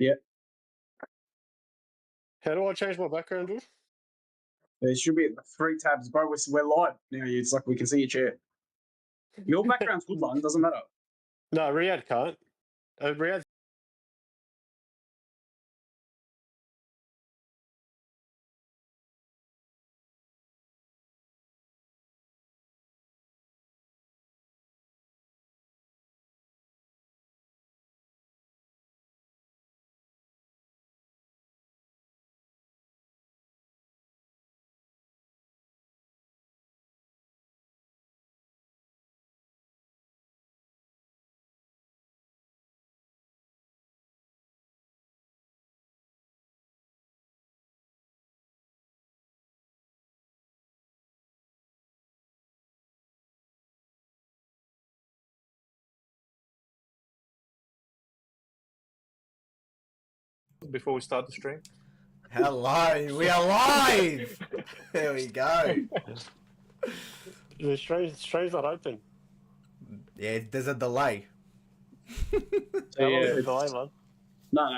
Yeah. How do I change my background, dude? There should be 3 tabs, bro. We're live now. It's like we can see your chair. Your background's good, Lon. Doesn't matter. No, Riyadh can't. Riyadh. Before we start the stream. Hello, we are live. There we go. The stream's not open. Yeah, there's a delay. How long is the it's- delay, man? No,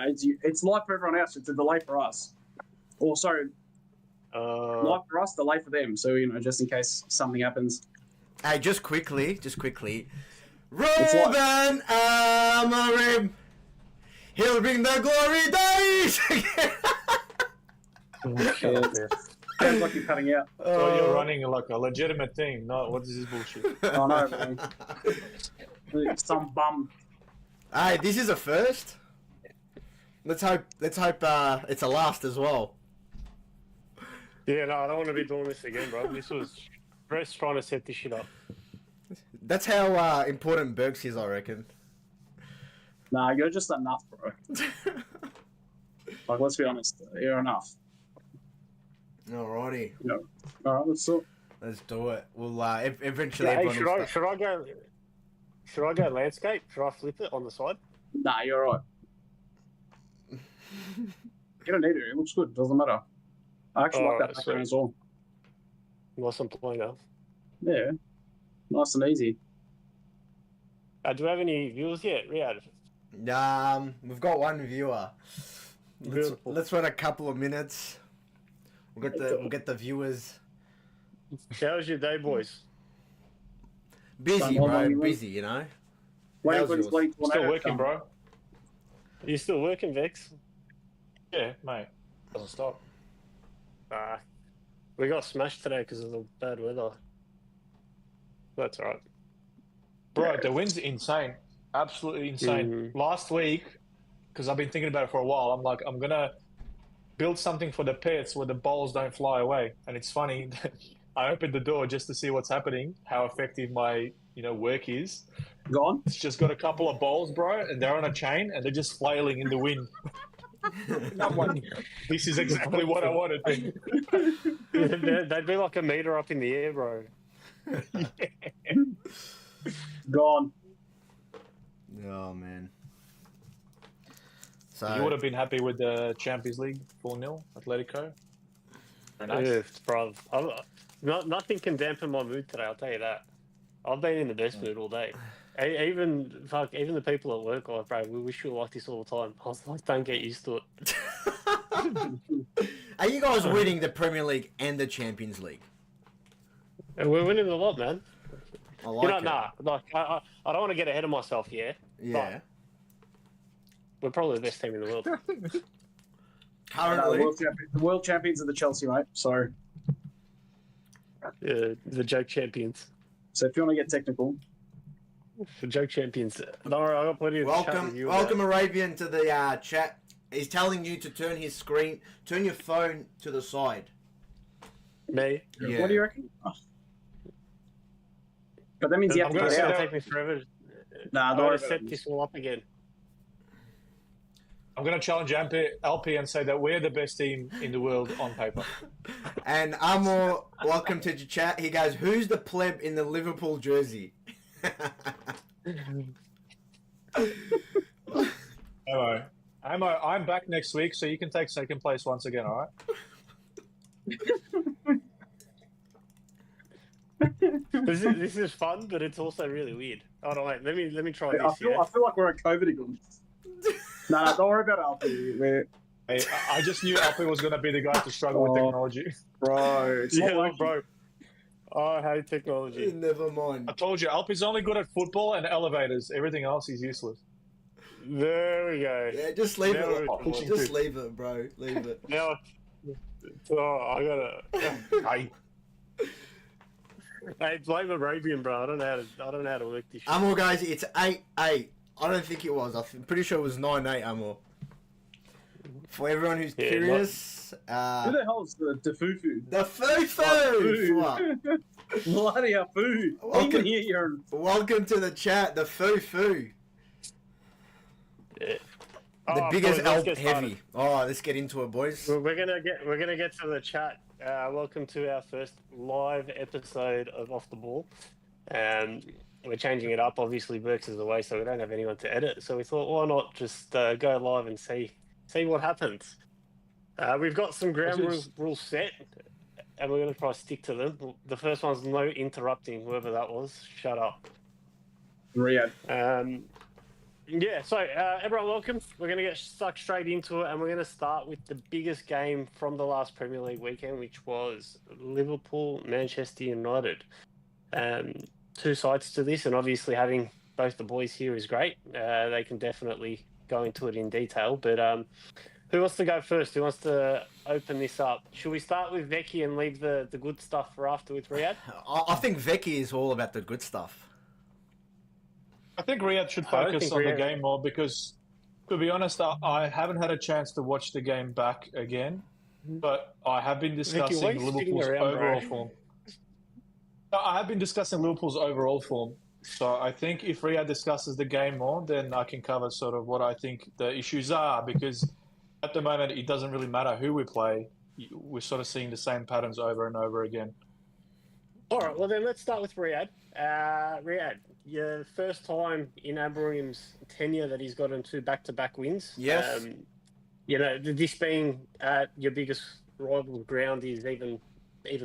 it's live for everyone else. It's a delay for us. Also, live for us, delay for them. So, just in case something happens. Hey, just quickly. It's Ruben Amorim. He'll bring the glory days. Shut up, man. Sounds like you're cutting out. So you're running like a legitimate thing. No, what is this bullshit? I know, man. Some bum. Hey, this is a first. Let's hope it's a last as well. Yeah, no, I don't want to be doing this again, bro. This was Brett's trying to set this shit up. That's how important Berks is, I reckon. Nah, you're just enough, bro. Like, let's be honest. You're enough. Alrighty, All right, let's talk. let's do it. We'll eventually. Hey, everyone will should I go landscape? Should I flip it on the side? Nah, you're all right. You don't need it. It looks good. Doesn't matter. I actually like that Alright, background as well. Unless I'm playing now. Yeah. Nice and easy. Do we have any viewers yet, Riyadh? We've got one viewer. Beautiful. Let's wait a couple of minutes. We'll get the viewers. How was your day, boys? Busy, Done bro. all you Busy, you know. Waiting How's for this yours? bloody tornado Still to working, come. bro. Are you still working, Vex? Yeah, mate. Doesn't stop. We got smashed today because of the bad weather. That's alright. Bro, the wind's insane. Absolutely insane. Last week, because I've been thinking about it for a while, I'm like, I'm going to build something for the pets where the balls don't fly away. And it's funny, I opened the door just to see what's happening, how effective my work is. Gone? It's just got a couple of balls, bro, and they're on a chain, and they're just flailing in the wind. I'm like, this is exactly what I wanted. They'd be like a meter up in the air, bro. Gone. Oh man. You would So have been happy with the Champions League 4-0, Atletico. Very nice. Yeah, bro. Nothing can dampen my mood today, I'll tell you that. I've been in the best mood all day. Even the people at work are like, bro, we wish you were like this all the time. I was like, don't get used to it. are you guys winning the Premier League and the Champions League? And we're winning a lot, man. I like it. Nah. Like, I don't want to get ahead of myself, yeah? Yeah. We're probably the best team in the world. Currently. The world champions are the Chelsea, mate. So The joke champions. if you want to get technical, The joke champions. Don't worry, I got plenty of chat with you. Welcome Arabian to the chat. He's telling you to turn your phone to the side. Me? Yeah. what do you reckon? Oh. But that means you have to I'm get gonna out. It'll take me forever. Nah, I'm don't worry going to about set it. this all up again. I'm going to challenge LP and say that we're the best team in the world on paper. And Amor, welcome to the chat. He goes, "Who's the pleb in the Liverpool jersey?" Hello. I'm back next week, so you can take second place once again, all right? This is fun, but it's also really weird. Hold on, wait. Let me try I this. feel like we're at COVID again. Nah, don't worry about Alfie. Hey, I just knew Alfie was going to be the guy to struggle with technology. Bro, it's not working. bro. I hate technology. Never mind. I told you, Alfie's only good at football and elevators. Everything else is useless. There we go. Yeah, just leave Now it. we're Just leave it, bro. Leave it. Now, I gotta. Hey, blame Arabian, bro. I don't know how to work this shit. Amor, guys, it's 8-8. I don't think it was. I'm pretty sure it was 9-8, Amor. For everyone who's curious, Who the hell's the Fufu? the Fufu. Bloody hell, Foo. Welcome to the chat, the Fufu. Yeah. The biggest Alp heavy. Oh, let's get into it, boys. We're gonna get to the chat. Welcome to our first live episode of Off the Ball. We're changing it up. Obviously, Burks is away, so we don't have anyone to edit. So we thought, why not just go live and see what happens. We've got some ground rules set, and we're gonna try to stick to them. The first one's no interrupting, whoever that was. Shut up. Riyadh. Yeah, so everyone, welcome. We're going to get stuck straight into it, and we're going to start with the biggest game from the last Premier League weekend, which was Liverpool-Manchester United. Two sides to this, and obviously having both the boys here is great. They can definitely go into it in detail, but who wants to go first? Who wants to open this up? Should we start with Vecchi and leave the good stuff for after with Riyadh? I think Vecchi is all about the good stuff. I think Riyadh should focus on the game more because, to be honest, I haven't had a chance to watch the game back again, but I have been discussing Liverpool's overall form. I have been discussing Liverpool's overall form. So I think if Riyadh discusses the game more, then I can cover sort of what I think the issues are, because at the moment it doesn't really matter who we play. We're sort of seeing the same patterns over and over again. All right, well then let's start with Riyadh. Riyadh, your first time in Abrahim's tenure that he's gotten 2 back-to-back wins. Yes. This being your biggest rival ground is even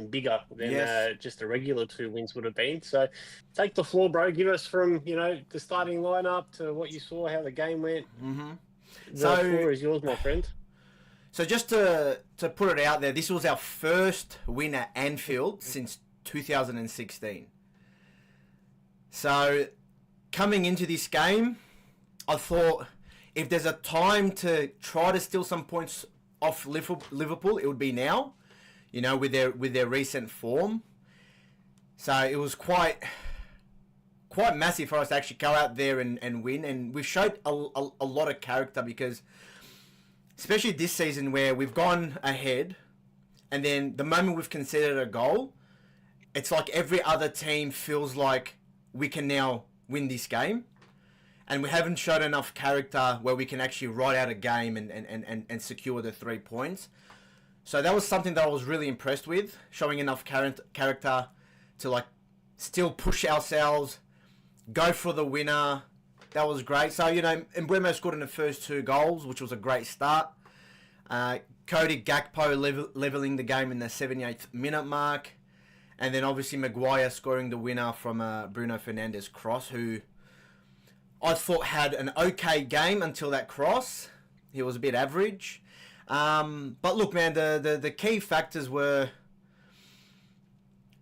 bigger than just a regular 2 wins would have been. So take the floor, bro. Give us from, the starting lineup to what you saw, how the game went. Mm-hmm. The floor is yours, my friend. So just to put it out there, this was our first win at Anfield since 2016. So coming into this game, I thought if there's a time to try to steal some points off Liverpool, it would be now, with their recent form. So it was quite massive for us to actually go out there and win. And we've showed a lot of character, because especially this season where we've gone ahead and then the moment we've conceded a goal, it's like every other team feels like we can now win this game, and we haven't showed enough character where we can actually ride out a game and secure the 3 points. So that was something that I was really impressed with, showing enough character to still push ourselves, go for the winner. That was great. So, Mbeumo scored in the first 2 goals, which was a great start. Cody Gakpo leveling the game in the 78th minute mark. And then obviously Maguire scoring the winner from Bruno Fernandes cross, who I thought had an okay game until that cross. He was a bit average. But look, man, the key factors were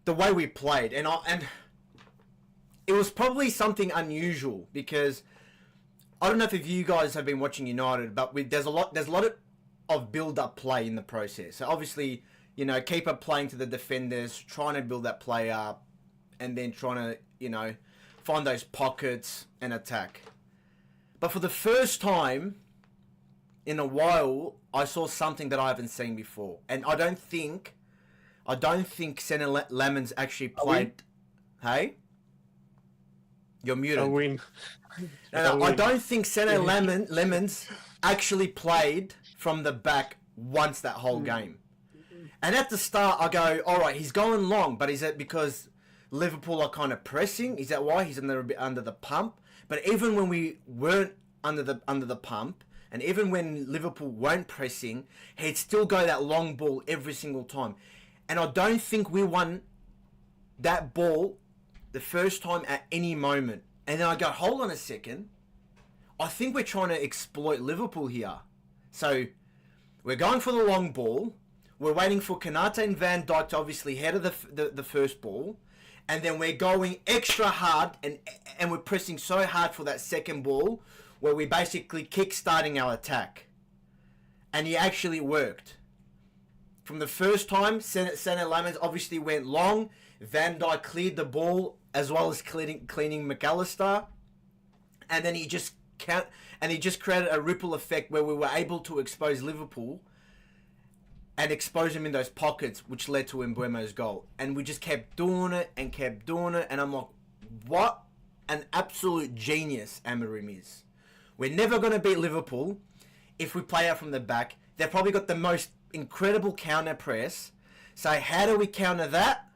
the way we played. And it was probably something unusual, because I don't know if you guys have been watching United, but there's a lot of build-up play in the process. So obviously, keeper playing to the defenders, trying to build that play up, and then trying to, find those pockets and attack. But for the first time in a while, I saw something that I haven't seen before. And I don't think Senna Lemons actually played... Hey? You're muted. A win. No, I don't think Senna Lemons actually played from the back once that whole game. And at the start, I go, all right, he's going long, but is it because Liverpool are kind of pressing? Is that why he's a bit under the pump? But even when we weren't under the pump, and even when Liverpool weren't pressing, he'd still go that long ball every single time. And I don't think we won that ball the first time at any moment. And then I go, hold on a second. I think we're trying to exploit Liverpool here. So we're going for the long ball. We're waiting for Konate and Van Dijk to obviously head of the first ball. And then we're going extra hard and we're pressing so hard for that second ball where we're basically kick-starting our attack. And it actually worked. From the first time, Senna Lamens obviously went long. Van Dijk cleared the ball as well as cleaning McAllister. And then he just created a ripple effect where we were able to expose Liverpool and expose him in those pockets, which led to Mbeumo's goal. And we just kept doing it. And I'm like, what an absolute genius Amorim is. We're never going to beat Liverpool if we play out from the back. They've probably got the most incredible counter press. So how do we counter that?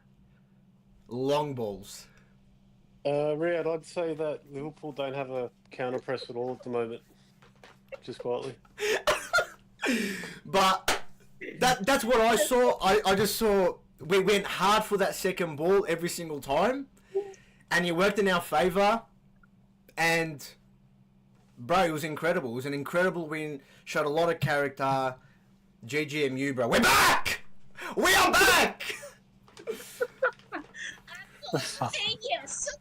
Long balls. Riyad, I'd say that Liverpool don't have a counter press at all at the moment. Just quietly. But that's what I saw. I just saw we went hard for that second ball every single time. And it worked in our favour. And, bro, it was incredible. It was an incredible win. Showed a lot of character. GGMU, bro. We're back! We are back! Genius.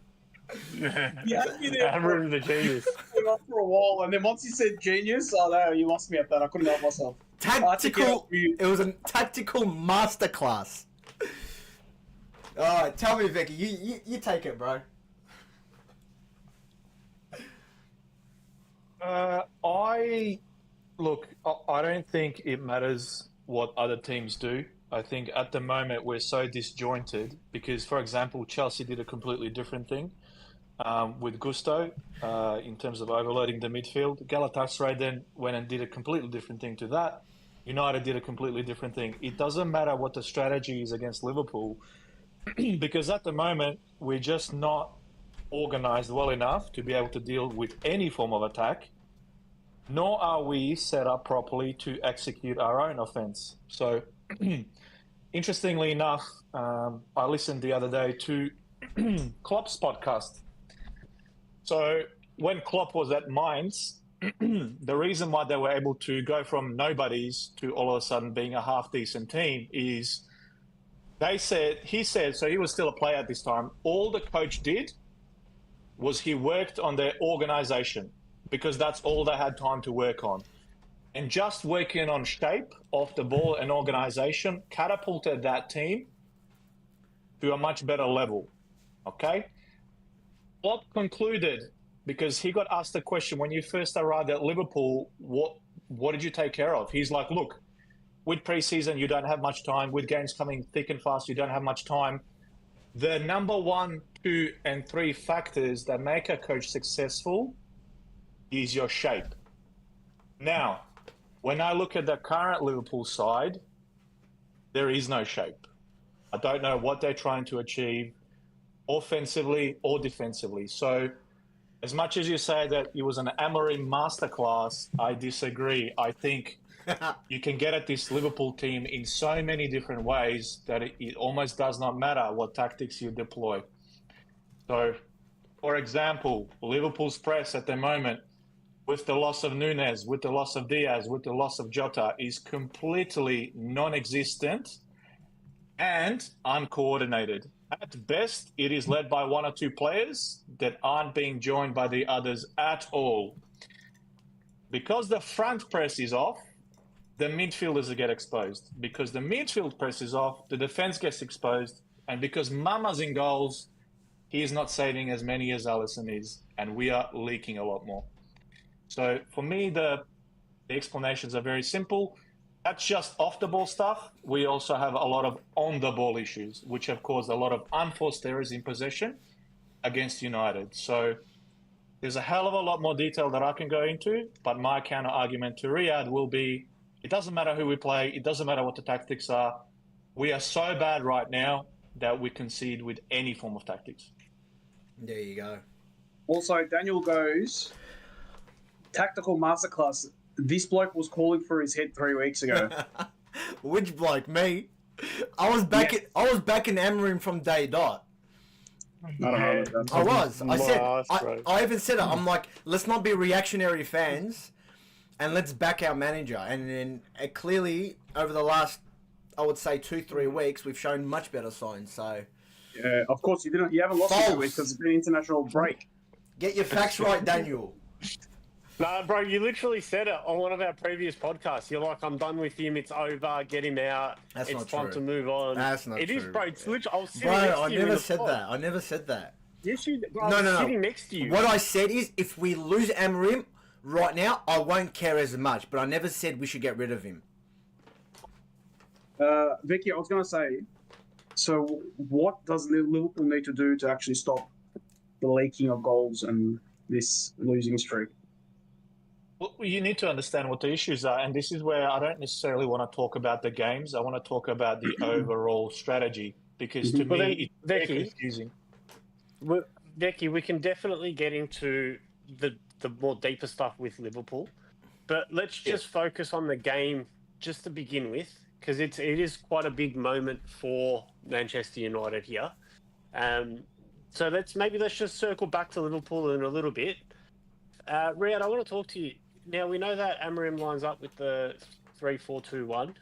Yeah, Amorim the genius. for a while, and then once you said genius, oh no, you lost me at that. I couldn't help myself. Tactical. It was a tactical masterclass. Alright, tell me, Vicky. You take it, bro. I don't think it matters what other teams do. I think at the moment we're so disjointed because, for example, Chelsea did a completely different thing with Gusto in terms of overloading the midfield. Galatasaray then went and did a completely different thing to that. United did a completely different thing. It doesn't matter what the strategy is against Liverpool because at the moment we're just not organised well enough to be able to deal with any form of attack, nor are we set up properly to execute our own offence. So, interestingly enough, I listened the other day to Klopp's podcast. So, when Klopp was at Mainz, the reason why they were able to go from nobodies to all of a sudden being a half-decent team is he said, so he was still a player at this time, all the coach did was he worked on their organisation because that's all they had time to work on. And just working on shape off the ball and organisation catapulted that team to a much better level. Okay? Klopp concluded, because he got asked the question, when you first arrived at Liverpool, what did you take care of? He's like, look, with pre-season, you don't have much time. With games coming thick and fast, you don't have much time. The number 1, 2, and 3 factors that make a coach successful is your shape. Now, when I look at the current Liverpool side, there is no shape. I don't know what they're trying to achieve offensively or defensively. So as much as you say that it was an Amorim masterclass, I disagree. I think you can get at this Liverpool team in so many different ways that it almost does not matter what tactics you deploy. So, for example, Liverpool's press at the moment, with the loss of Núñez, with the loss of Diaz, with the loss of Jota, is completely non-existent and uncoordinated. At best, it is led by 1 or 2 players that aren't being joined by the others at all. Because the front press is off, the midfielders get exposed. Because the midfield press is off, the defense gets exposed. And because Mama's in goals, he is not saving as many as Alisson is. And we are leaking a lot more. So for me, the explanations are very simple. That's just off-the-ball stuff. We also have a lot of on-the-ball issues, which have caused a lot of unforced errors in possession against United. So there's a hell of a lot more detail that I can go into, but my counter-argument to Riyad will be, it doesn't matter who we play, it doesn't matter what the tactics are. We are so bad right now that we concede with any form of tactics. There you go. Also, Daniel goes, tactical masterclass. This bloke was calling for his head 3 weeks ago. Which bloke? Me? I was back in Amorim from day dot. I don't know. That's I was. I said. Nice, bro. I even said it. I'm like, let's not be reactionary fans, and let's back our manager. And then clearly, over the last, I would say 2-3 weeks, we've shown much better signs. So. Yeah, of course you didn't. You haven't lost False. it because it's been an international break. Get your facts right, Daniel. Nah, bro, you literally said it on one of our previous podcasts. You're like, I'm done with him. It's over. Get him out. That's it's not time true. to move on. That's not It true. is, bro. It's literally. I was sitting Bro, next to I you in never the said pod. that. I never said that. Yes, you. Bro, No, I was no, no. sitting next to you. What I said is, if we lose Amarim right now, I won't care as much. But I never said we should get rid of him. Vicky, I was going to say, so what does Liverpool need to do to actually stop the leaking of goals and this losing streak? Well, you need to understand what the issues are, and this is where I don't necessarily want to talk about the games. I want to talk about the overall strategy, because to Well, then, me it's very Vicky, confusing. Becky, we can definitely get into the more deeper stuff with Liverpool, but let's just focus on the game just to begin with, because it is quite a big moment for Manchester United here. So let's just circle back to Liverpool in a little bit. Riyad, I want to talk to you. Now, we know that Amarim lines up with the 3-4-2-1,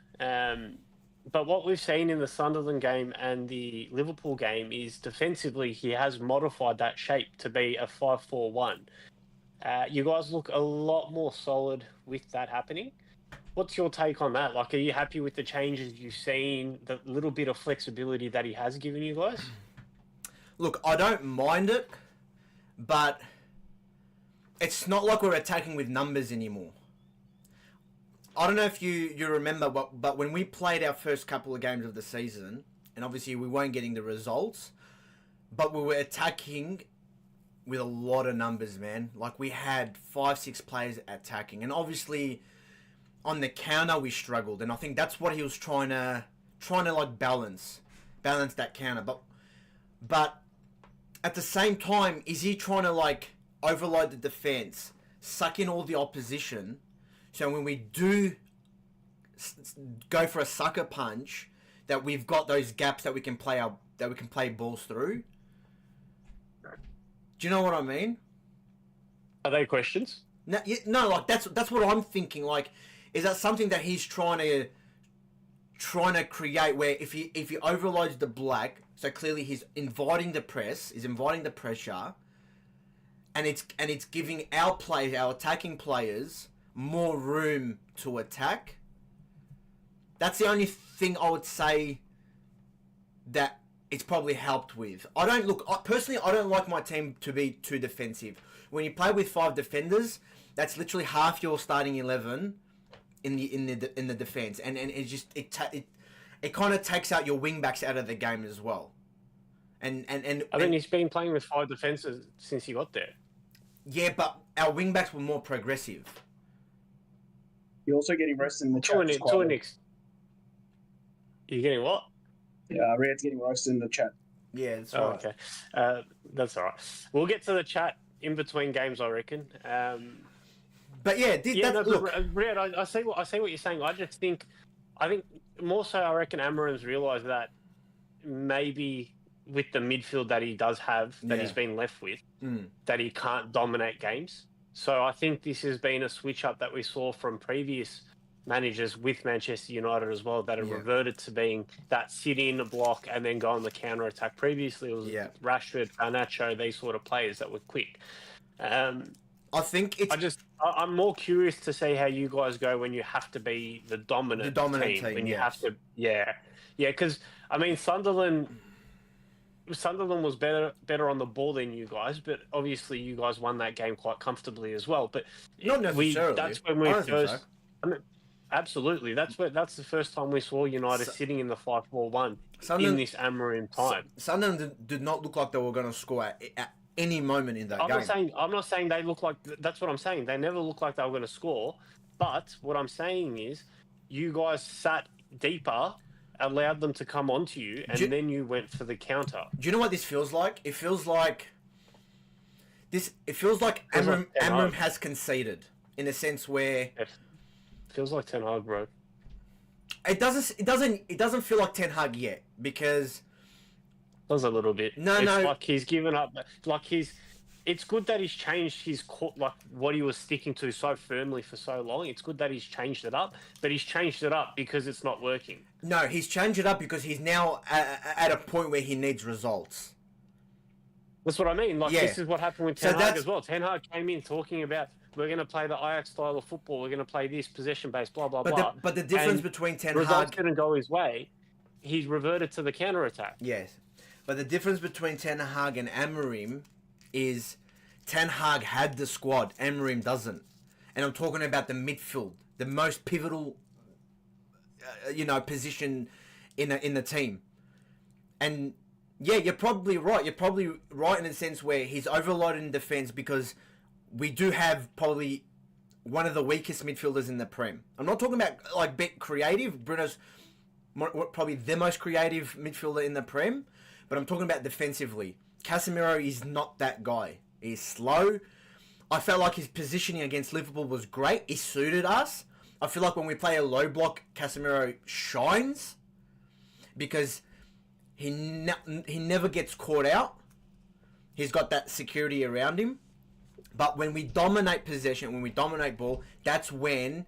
but what we've seen in the Sunderland game and the Liverpool game is defensively he has modified that shape to be a 5-4-1. You guys look a lot more solid with that happening. What's your take on that? Like, are you happy with the changes you've seen, the little bit of flexibility that he has given you guys? Look, I don't mind it, but it's not like we're attacking with numbers anymore. I don't know if you remember, but when we played our first couple of games of the season, and obviously we weren't getting the results, but we were attacking with a lot of numbers, man. Like, we had 5-6 players attacking, and obviously on the counter we struggled, and I think that's what he was trying to like balance that counter. But at the same time, is he trying to like overload the defense, suck in all the opposition, so when we do go for a sucker punch, that we've got those gaps that we can play balls through? Do you know what I mean? Are they questions? No, like that's what I'm thinking. Like, is that something that he's trying to create, where if he overloads the black, so clearly he's inviting the pressure, and it's giving our attacking players more room to attack. That's the only thing I would say that it's probably helped with. Personally, I don't like my team to be too defensive. When you play with 5 defenders, that's literally half your starting 11 in the defense, and it kind of takes out your wing backs out of the game as well. And I mean, he's been playing with 5 defenses since he got there. Yeah, but our wing backs were more progressive. You're also getting roasted in the chat. You're getting what? Yeah, Riyad's getting roasted in the chat. Yeah, that's Oh, right. okay. That's all right. We'll get to the chat in between games, I reckon. But yeah, look. Riyad, I see what you're saying. I think more so, I reckon Amarim's realised that maybe with the midfield that he does have, that he's been left with, that he can't dominate games. So I think this has been a switch up that we saw from previous managers with Manchester United as well, that have reverted to being that sit in the block and then go on the counter attack. Previously, it was Rashford, Garnacho, these sort of players that were quick. I think it's. I'm more curious to see how you guys go when you have to be the dominant team. When you have to, because I mean Sunderland was better on the ball than you guys, but obviously you guys won that game quite comfortably as well. But not necessarily. That's when we first. I mean, absolutely, that's the first time we saw United sitting in the 5-4-1 in this Amarim time. Sunderland did not look like they were going to score at any moment in that game. I'm not saying they look like. That's what I'm saying. They never looked like they were going to score. But what I'm saying is, you guys sat deeper, allowed them to come onto you, and then you went for the counter. Do you know what this feels like? It feels like Amarim has conceded, in a sense where it feels like Ten Hag, bro. It doesn't feel like Ten Hag yet, because Does a little bit. No, it's no. like he's given up. Like it's good that he's changed his like what he was sticking to so firmly for so long. It's good that he's changed it up, but he's changed it up because it's not working. No, he's changed it up because he's now at a point where he needs results. That's what I mean. Like, Yeah. this is what happened with So Ten Hag that's- as well. Ten Hag came in talking about, we're going to play the Ajax style of football. We're going to play this possession-based, blah, blah, blah. But the difference And between Ten results Hag... didn't go his way. He's reverted to the counter-attack. Yes. But the difference between Ten Hag and Amorim is Ten Hag had the squad. Amorim doesn't. And I'm talking about the midfield. The most pivotal, position in the team. And... yeah, you're probably right. You're probably right in the sense where he's overloaded in defence because we do have probably one of the weakest midfielders in the Prem. I'm not talking about like bit creative. Bruno's probably the most creative midfielder in the Prem, but I'm talking about defensively. Casemiro is not that guy. He's slow. I felt like his positioning against Liverpool was great. He suited us. I feel like when we play a low block, Casemiro shines because... He never gets caught out. He's got that security around him. But when we dominate possession, when we dominate ball, that's when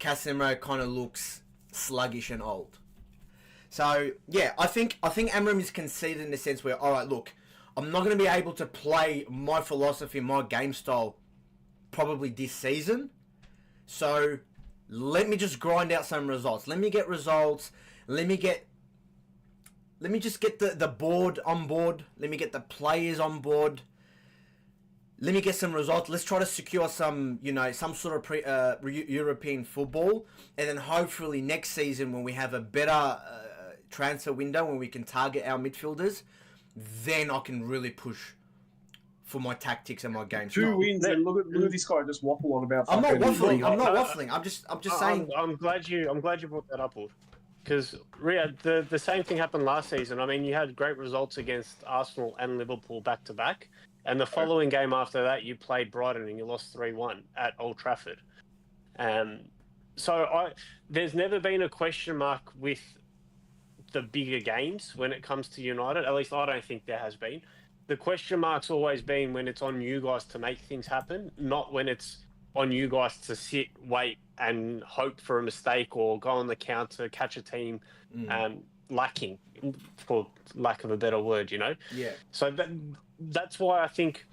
Casemiro kind of looks sluggish and old. So, yeah, I think Amorim is conceded in the sense where, all right, look, I'm not going to be able to play my philosophy, my game style probably this season. So, let me just grind out some results. Let me get results. Let me just get the board on board. Let me get the players on board. Let me get some results. Let's try to secure some sort of European football. And then hopefully next season when we have a better transfer window, when we can target our midfielders, then I can really push for my tactics and my game style. 2 wins and look at this guy just waffle on about. I'm not waffling. I'm not No, waffling. I'm just saying. I'm glad you brought that up, Wood. Because the same thing happened last season. I mean, you had great results against Arsenal and Liverpool back to back, and the following game after that, you played Brighton and you lost 3-1 at Old Trafford. So there's never been a question mark with the bigger games when it comes to United. At least I don't think there has been. The question mark's always been when it's on you guys to make things happen, not when it's on you guys to sit, wait, and hope for a mistake or go on the counter, catch a team lacking, for lack of a better word, Yeah. So that's why I think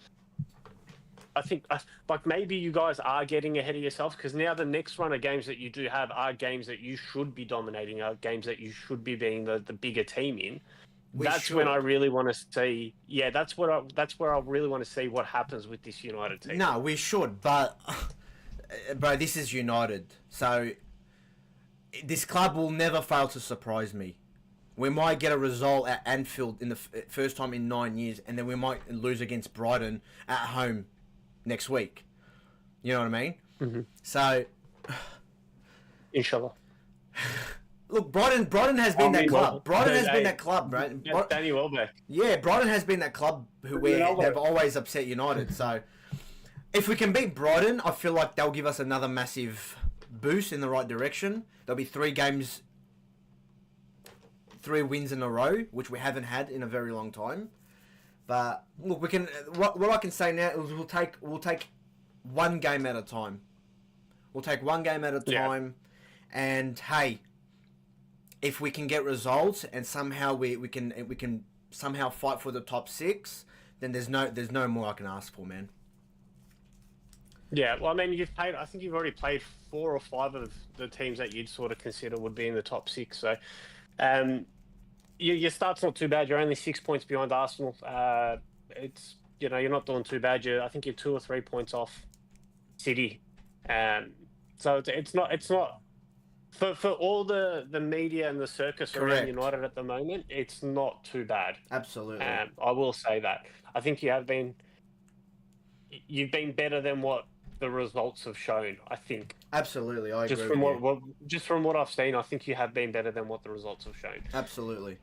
like maybe you guys are getting ahead of yourself because now the next run of games that you do have are games that you should be dominating, are games that you should be being the bigger team in. When I really want to see. Yeah, that's where I really want to see what happens with this United team. No, we should, but bro, this is United, so this club will never fail to surprise me. We might get a result at Anfield in the first time in 9 years, and then we might lose against Brighton at home next week. You know what I mean? Mm-hmm. So, inshallah. Look, Brighton has been that club. Brighton has been that club, bro. Danny Welbeck. Yeah, Brighton has been that club where they've always upset United. So, if we can beat Brighton, I feel like they'll give us another massive boost in the right direction. There'll be 3 wins in a row, which we haven't had in a very long time. But look, we can. What I can say now is we'll take one game at a time. We'll take one game at a time, and hey, if we can get results and somehow we can somehow fight for the top 6, then there's no more I can ask for, man. Yeah, well, I mean, I think you've already played 4 or 5 of the teams that you'd sort of consider would be in the top 6. So, your start's not too bad. You're only 6 points behind Arsenal. It's you're not doing too bad. I think you're 2 or 3 points off City. So it's not for all the media and the circus around United at the moment. It's not too bad. Absolutely. I will say that. I think you've been better than what the results have shown. I think. Absolutely, I agree. Just from what I've seen, I think you have been better than what the results have shown. Absolutely.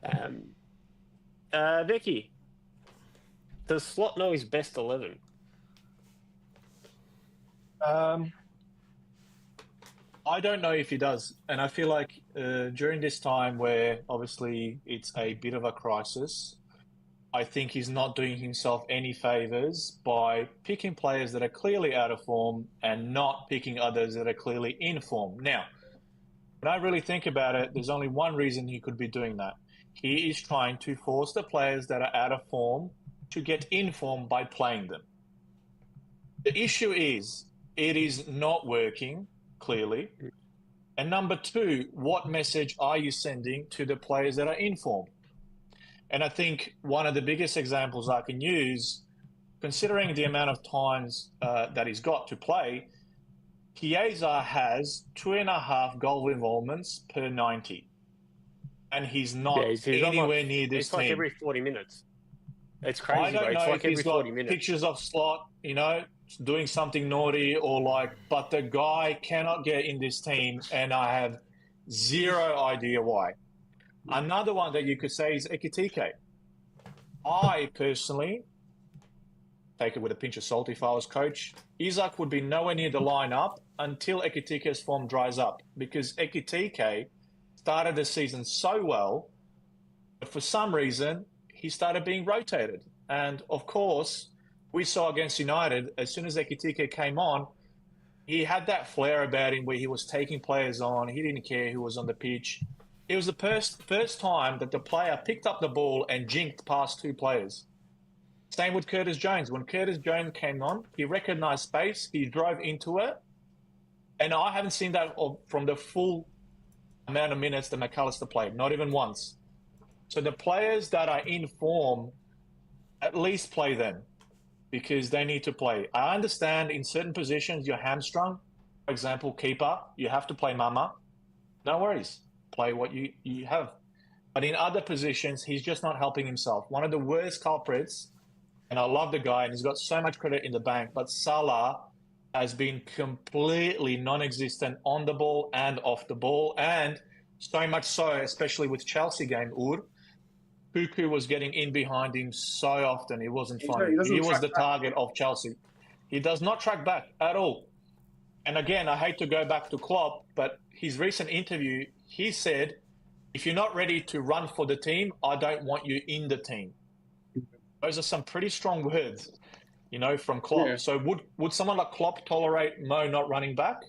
Vicky, does Slot know his best 11? I don't know if he does. And I feel like during this time where obviously it's a bit of a crisis, I think he's not doing himself any favors by picking players that are clearly out of form and not picking others that are clearly in form. Now, when I really think about it, there's only one reason he could be doing that. He is trying to force the players that are out of form to get in form by playing them. The issue is, it is not working, clearly. And number two, what message are you sending to the players that are in form? And I think one of the biggest examples I can use, considering the amount of times that he's got to play, Chiesa has 2.5 goal involvements per 90. And he's not anywhere near this it's like team. every 40 minutes. It's crazy, I don't know it's like if he's every got 40 minutes. pictures of Slot, doing something naughty or but the guy cannot get in this team, and I have zero idea why. Another one that you could say is Ekitike. I personally take it with a pinch of salt if I was coach. Isak would be nowhere near the lineup until Ekitike's form dries up, because Ekitike started the season so well, but for some reason he started being rotated. And of course, we saw against United, as soon as Ekitike came on, he had that flair about him where he was taking players on. He didn't care who was on the pitch. It was the first time that the player picked up the ball and jinked past two players. Same with Curtis Jones. When Curtis Jones came on, he recognized space, he drove into it, and I haven't seen that from the full amount of minutes that McAllister played, not even once. So the players that are in form, at least play them, because they need to play. I understand in certain positions you're hamstrung. For example, keeper, you have to play Mama. No worries. Play what you have. But in other positions, he's just not helping himself. One of the worst culprits, and I love the guy, and he's got so much credit in the bank, but Salah has been completely non-existent on the ball and off the ball, and so much so, especially with Chelsea game, Cuckoo was getting in behind him so often. It wasn't funny. He was the target of Chelsea. He does not track back at all. And again, I hate to go back to Klopp, but his recent interview, he said, if you're not ready to run for the team, I don't want you in the team. Those are some pretty strong words, from Klopp. Yeah. So would someone like Klopp tolerate Mo not running back?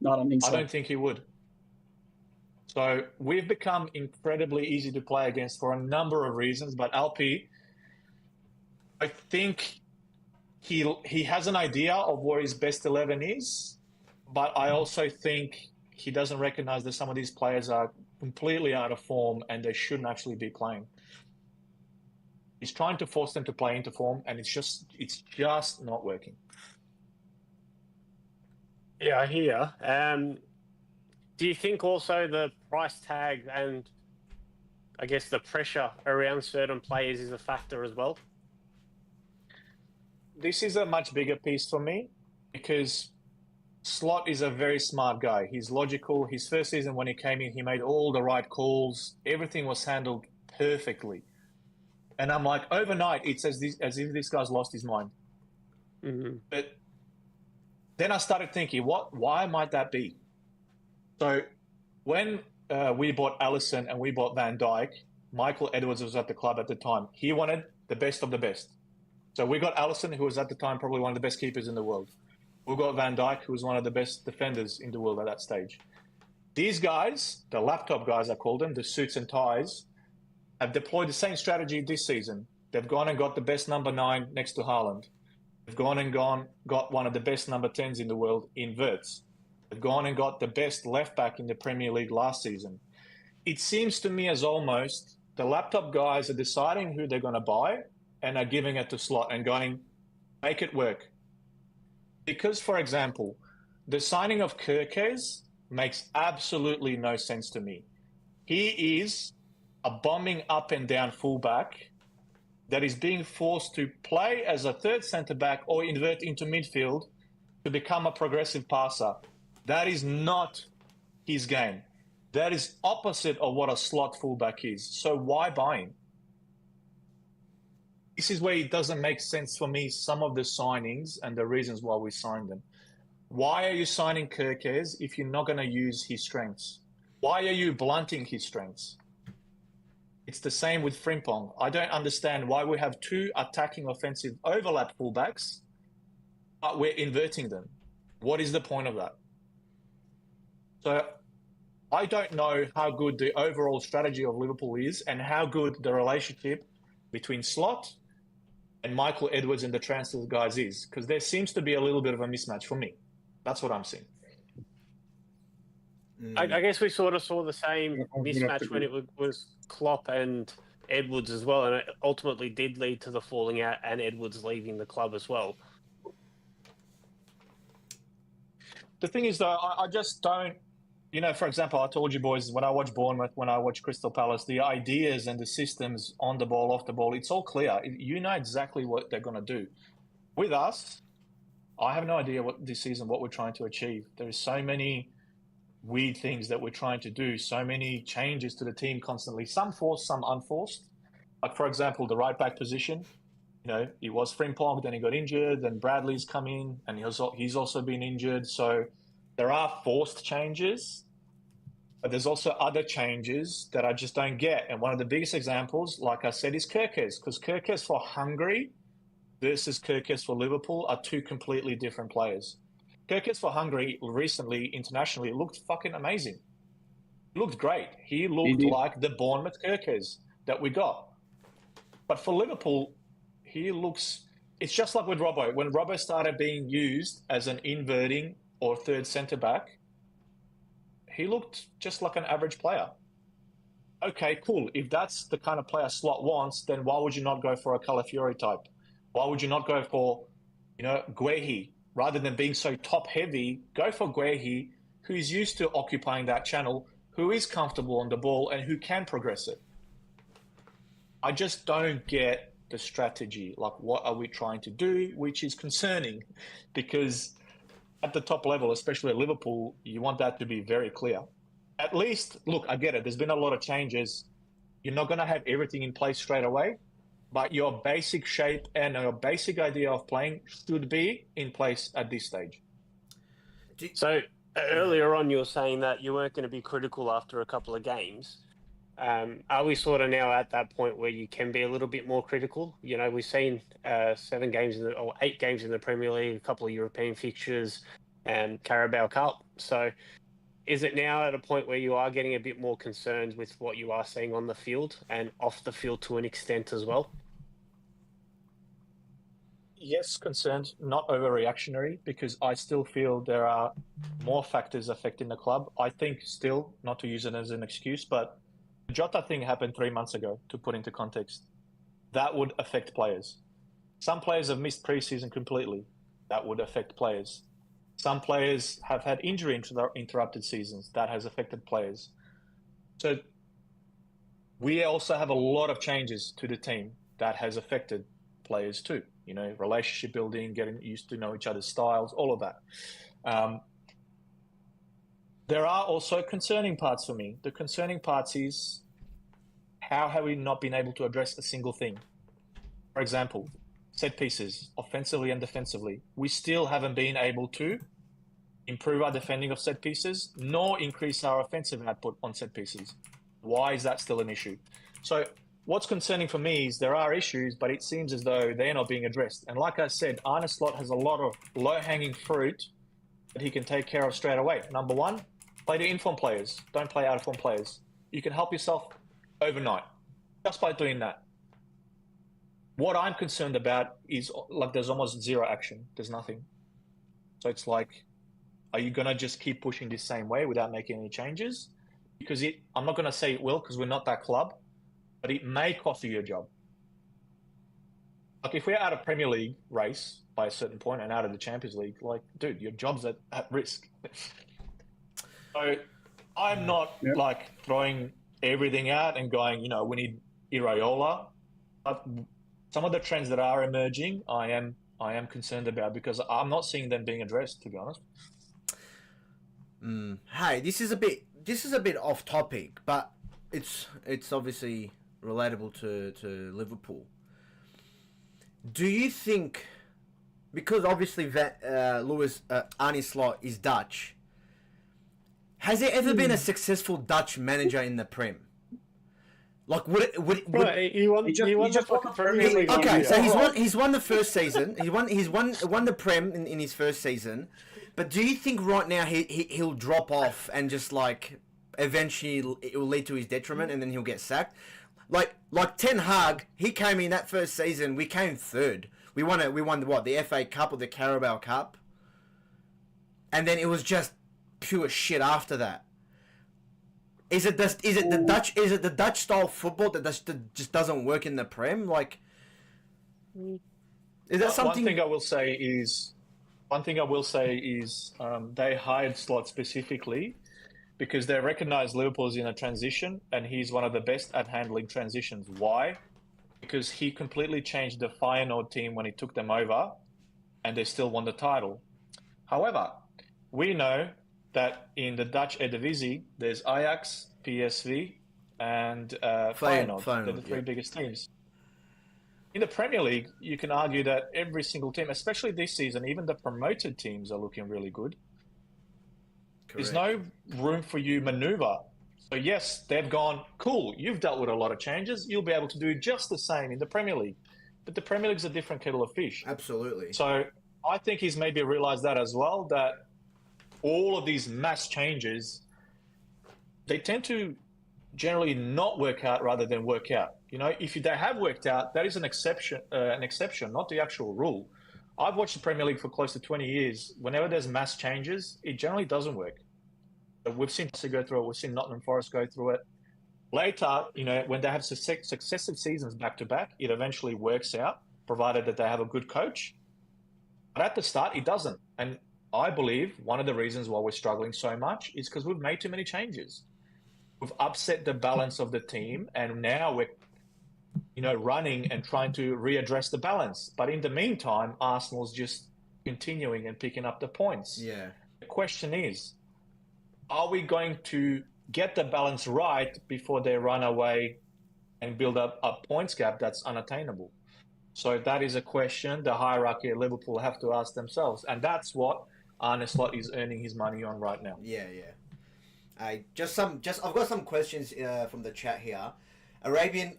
No, I don't think so. I don't think he would. So we've become incredibly easy to play against for a number of reasons. But LP, I think he has an idea of where his best 11 is, but I also think he doesn't recognize that some of these players are completely out of form and they shouldn't actually be playing. He's trying to force them to play into form, and it's just not working. Yeah, I hear. Do you think also the price tag and I guess the pressure around certain players is a factor as well? This is a much bigger piece for me because Slot is a very smart guy. He's logical. His first season when he came in, he made all the right calls. Everything was handled perfectly. And I'm like, overnight, it's as if this guy's lost his mind. Mm-hmm. But then I started thinking, why might that be? So when we bought Alisson and we bought Van Dijk, Michael Edwards was at the club at the time. He wanted the best of the best. So we got Alisson, who was at the time probably one of the best keepers in the world. We got Van Dijk, who was one of the best defenders in the world at that stage. These guys, the laptop guys I call them, the suits and ties, have deployed the same strategy this season. They've gone and got the best number 9 next to Haaland. They've gone and got one of the best number 10s in the world in Wirtz. They've gone and got the best left back in the Premier League last season. It seems to me as almost the laptop guys are deciding who they're going to buy and are giving it to Slot and going, make it work. Because, for example, the signing of Kirkes makes absolutely no sense to me. He is a bombing up and down fullback that is being forced to play as a third centre-back or invert into midfield to become a progressive passer. That is not his game. That is opposite of what a slot fullback is. So why buy him? This is where it doesn't make sense for me, some of the signings and the reasons why we signed them. Why are you signing Kirkes if you're not going to use his strengths? Why are you blunting his strengths? It's the same with Frimpong. I don't understand why we have two attacking offensive overlap fullbacks, but we're inverting them. What is the point of that? So I don't know how good the overall strategy of Liverpool is and how good the relationship between Slot and Michael Edwards and the transfer guys is, because there seems to be a little bit of a mismatch for me. That's what I'm seeing. I guess we sort of saw the same mismatch when it was Klopp and Edwards as well, and it ultimately did lead to the falling out and Edwards leaving the club as well. The thing is, though, I just don't, you know, for example, I told you boys, when I watch Bournemouth, when I watch Crystal Palace, the ideas and the systems on the ball, off the ball, it's all clear. You know exactly what they're going to do. With us, I have no idea what this season, what we're trying to achieve. There's so many weird things that we're trying to do, so many changes to the team constantly, some forced, some unforced. Like, for example, the right back position, you know, it was Frimpong, then he got injured, then Bradley's come in, and he's also been injured. So there are forced changes, but there's also other changes that I just don't get. And one of the biggest examples, like I said, is Kirkes, because Kirkes for Hungary versus Kirkes for Liverpool are two completely different players. Kirkes for Hungary recently, internationally, looked fucking amazing. He looked great. He looked like the Bournemouth Kirkes that we got. But for Liverpool, he looks... It's just like with Robbo. When Robbo started being used as an inverting or third centre-back, he looked just like an average player. Okay, cool. If that's the kind of player Slot wants, then why would you not go for a Calafiori type? Why would you not go for, you know, Guehi? Rather than being so top-heavy, go for Guehi, who's used to occupying that channel, who is comfortable on the ball, and who can progress it. I just don't get the strategy. Like, what are we trying to do? Which is concerning, because at the top level, especially at Liverpool, you want that to be very clear. At least, look, I get it. There's been a lot of changes. You're not going to have everything in place straight away, but your basic shape and your basic idea of playing should be in place at this stage. So earlier on, you were saying that you weren't going to be critical after a couple of games. Are we sort of now at that point where you can be a little bit more critical? You know, we've seen 8 games in the Premier League, a couple of European fixtures, and Carabao Cup. So is it now at a point where you are getting a bit more concerned with what you are seeing on the field and off the field to an extent as well? Yes, concerned, not overreactionary, because I still feel there are more factors affecting the club. I think still, not to use it as an excuse, but the Jota thing happened 3 months ago, to put into context. That would affect players. Some players have missed preseason completely. That would affect players. Some players have had injury interrupted seasons. That has affected players. So we also have a lot of changes to the team that has affected players too. You know, relationship building, getting used to know each other's styles, all of that. There are also concerning parts for me. The concerning parts is, how have we not been able to address a single thing? For example, set pieces, offensively and defensively. We still haven't been able to improve our defending of set pieces, nor increase our offensive output on set pieces. Why is that still an issue? So what's concerning for me is there are issues, but it seems as though they're not being addressed. And like I said, Arne Slot has a lot of low-hanging fruit that he can take care of straight away. Number one, play the in-form players. Don't play out-of-form players. You can help yourself overnight just by doing that. What I'm concerned about is, like, there's almost zero action. There's nothing. So it's like, are you going to just keep pushing this same way without making any changes? Because I'm not going to say it will, because we're not that club, but it may cost you your job. Like, if we're out of Premier League race by a certain point and out of the Champions League, like, dude, your job's at risk. So I'm not like throwing everything out and going, you know, we need Iraola. But some of the trends that are emerging, I am concerned about, because I'm not seeing them being addressed, to be honest. Hey, this is a bit off topic, but it's obviously relatable to Liverpool. Do you think because obviously Arne Slot is Dutch. Has there ever been a successful Dutch manager in the Prem? Like would Right, he won the fucking Premier League. okay, so Yeah. he's won the first season. He's won the Prem in his first season. But do you think right now he'll drop off and just like eventually it will lead to his detriment and then he'll get sacked? Like Ten Hag, he came in that first season. We came third. We won the FA Cup or the Carabao Cup, and then it was just pure shit after that. Is it the Dutch style football that just doesn't work in the Prem? Like, is that something? One thing I will say is they hired Slot specifically because they recognise Liverpool's in a transition, and he's one of the best at handling transitions. Why? Because he completely changed the Feyenoord team when he took them over, and they still won the title. However, we know that in the Dutch Eredivisie, there's Ajax, PSV, and Feyenoord. They're the three biggest teams. In the Premier League, you can argue that every single team, especially this season, even the promoted teams are looking really good. Correct. There's no room for you maneuver. So yes, they've gone, cool, you've dealt with a lot of changes. You'll be able to do just the same in the Premier League. But the Premier League's a different kettle of fish. Absolutely. So I think he's maybe realised that as well, that all of these mass changes, they tend to generally not work out rather than work out. You know, if they have worked out, that is an exception, not the actual rule. I've watched the Premier League for close to 20 years. Whenever there's mass changes, it generally doesn't work. We've seen Chelsea go through it. We've seen Nottingham Forest go through it. Later, you know, when they have successive seasons back to back, it eventually works out, provided that they have a good coach. But at the start, it doesn't. And I believe one of the reasons why we're struggling so much is because we've made too many changes. We've upset the balance of the team, and now we're, you know, running and trying to readdress the balance. But in the meantime, Arsenal's just continuing and picking up the points. Yeah. The question is, are we going to get the balance right before they run away and build up a points gap that's unattainable? So that is a question the hierarchy at Liverpool have to ask themselves. And that's what Arne Slot is earning his money on right now. Yeah. I've got some questions from the chat here. Arabian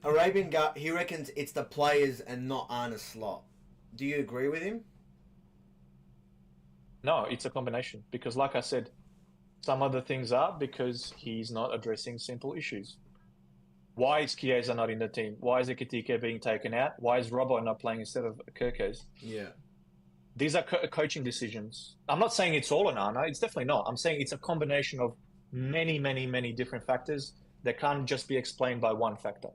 guy, he reckons it's the players and not Arne Slot. Do you agree with him? No, it's a combination. Because like I said, some other things are because he's not addressing simple issues. Why is Chiesa not in the team? Why is Ekitike being taken out? Why is Robbo not playing instead of Kirkes? Yeah. These are coaching decisions. I'm not saying it's all on Arne. It's definitely not. I'm saying it's a combination of many, many, many different factors that can't just be explained by one factor.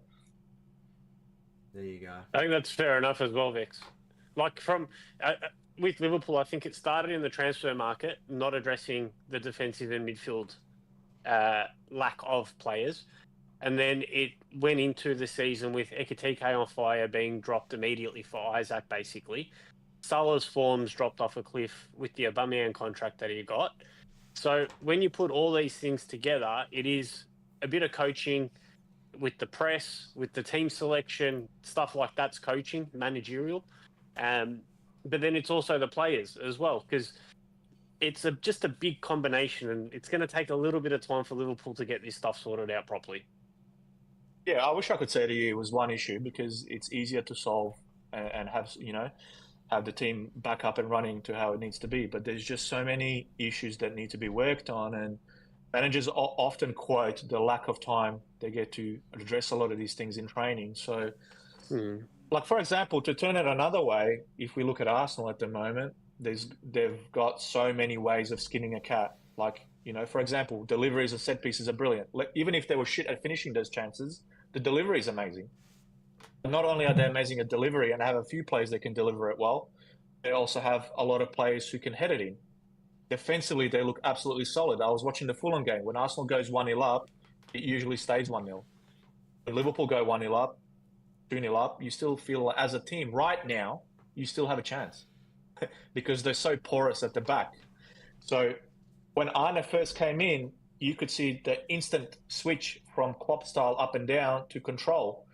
There you go. I think that's fair enough as well, Vix. Like with Liverpool, I think it started in the transfer market, not addressing the defensive and midfield lack of players. And then it went into the season with Ekitike on fire being dropped immediately for Isaac, basically. Salah's forms dropped off a cliff with the Aubameyang contract that he got. So when you put all these things together, it is a bit of coaching with the press, with the team selection, stuff like that's coaching, managerial. But then it's also the players as well, because it's just a big combination, and it's going to take a little bit of time for Liverpool to get this stuff sorted out properly. Yeah, I wish I could say to you it was one issue because it's easier to solve and have, you know, have the team back up and running to how it needs to be. But there's just so many issues that need to be worked on, and managers often quote the lack of time they get to address a lot of these things in training. So, like, for example, to turn it another way, if we look at Arsenal at the moment, they've got so many ways of skinning a cat. Like, you know, for example, deliveries of set pieces are brilliant. Even if they were shit at finishing those chances, the delivery is amazing. Not only are they amazing at delivery and have a few players that can deliver it well, they also have a lot of players who can head it in. Defensively, they look absolutely solid. I was watching the Fulham game. When Arsenal goes 1-0 up, it usually stays 1-0. When Liverpool go 1-0 up, 2-0 up, you still feel as a team right now, you still have a chance because they're so porous at the back. So when Arne first came in, you could see the instant switch from Klopp style up and down to control.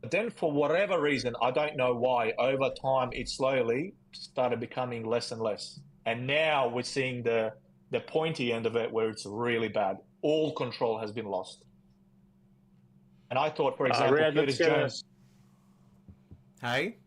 But then for whatever reason, I don't know why, over time it slowly started becoming less and less. And now we're seeing the pointy end of it where it's really bad. All control has been lost. And I thought, for example, Riyadh, Curtis Jones. Hey?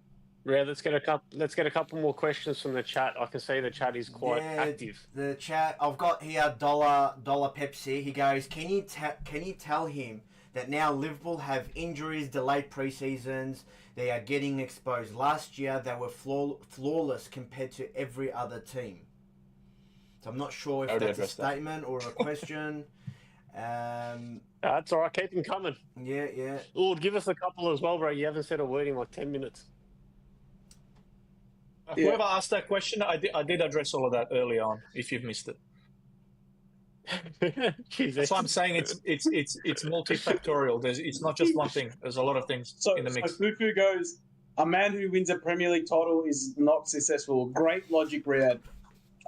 Yeah, let's get a couple more questions from the chat. I can see the chat is quite active. The chat. I've got here dollar Pepsi. He goes, can you tell him that now Liverpool have injuries, delayed pre-seasons, they are getting exposed. Last year they were flawless compared to every other team. So I'm not sure if that's a statement or a question. That's all right. Keep them coming. Yeah. Lord, give us a couple as well, bro. You haven't said a word in like 10 minutes. Whoever asked that question, I did address all of that early on. If you've missed it, that's why I'm saying it's multifactorial. It's not just one thing. There's a lot of things in the mix. So Fufu goes, a man who wins a Premier League title is not successful. Great logic, Riyadh.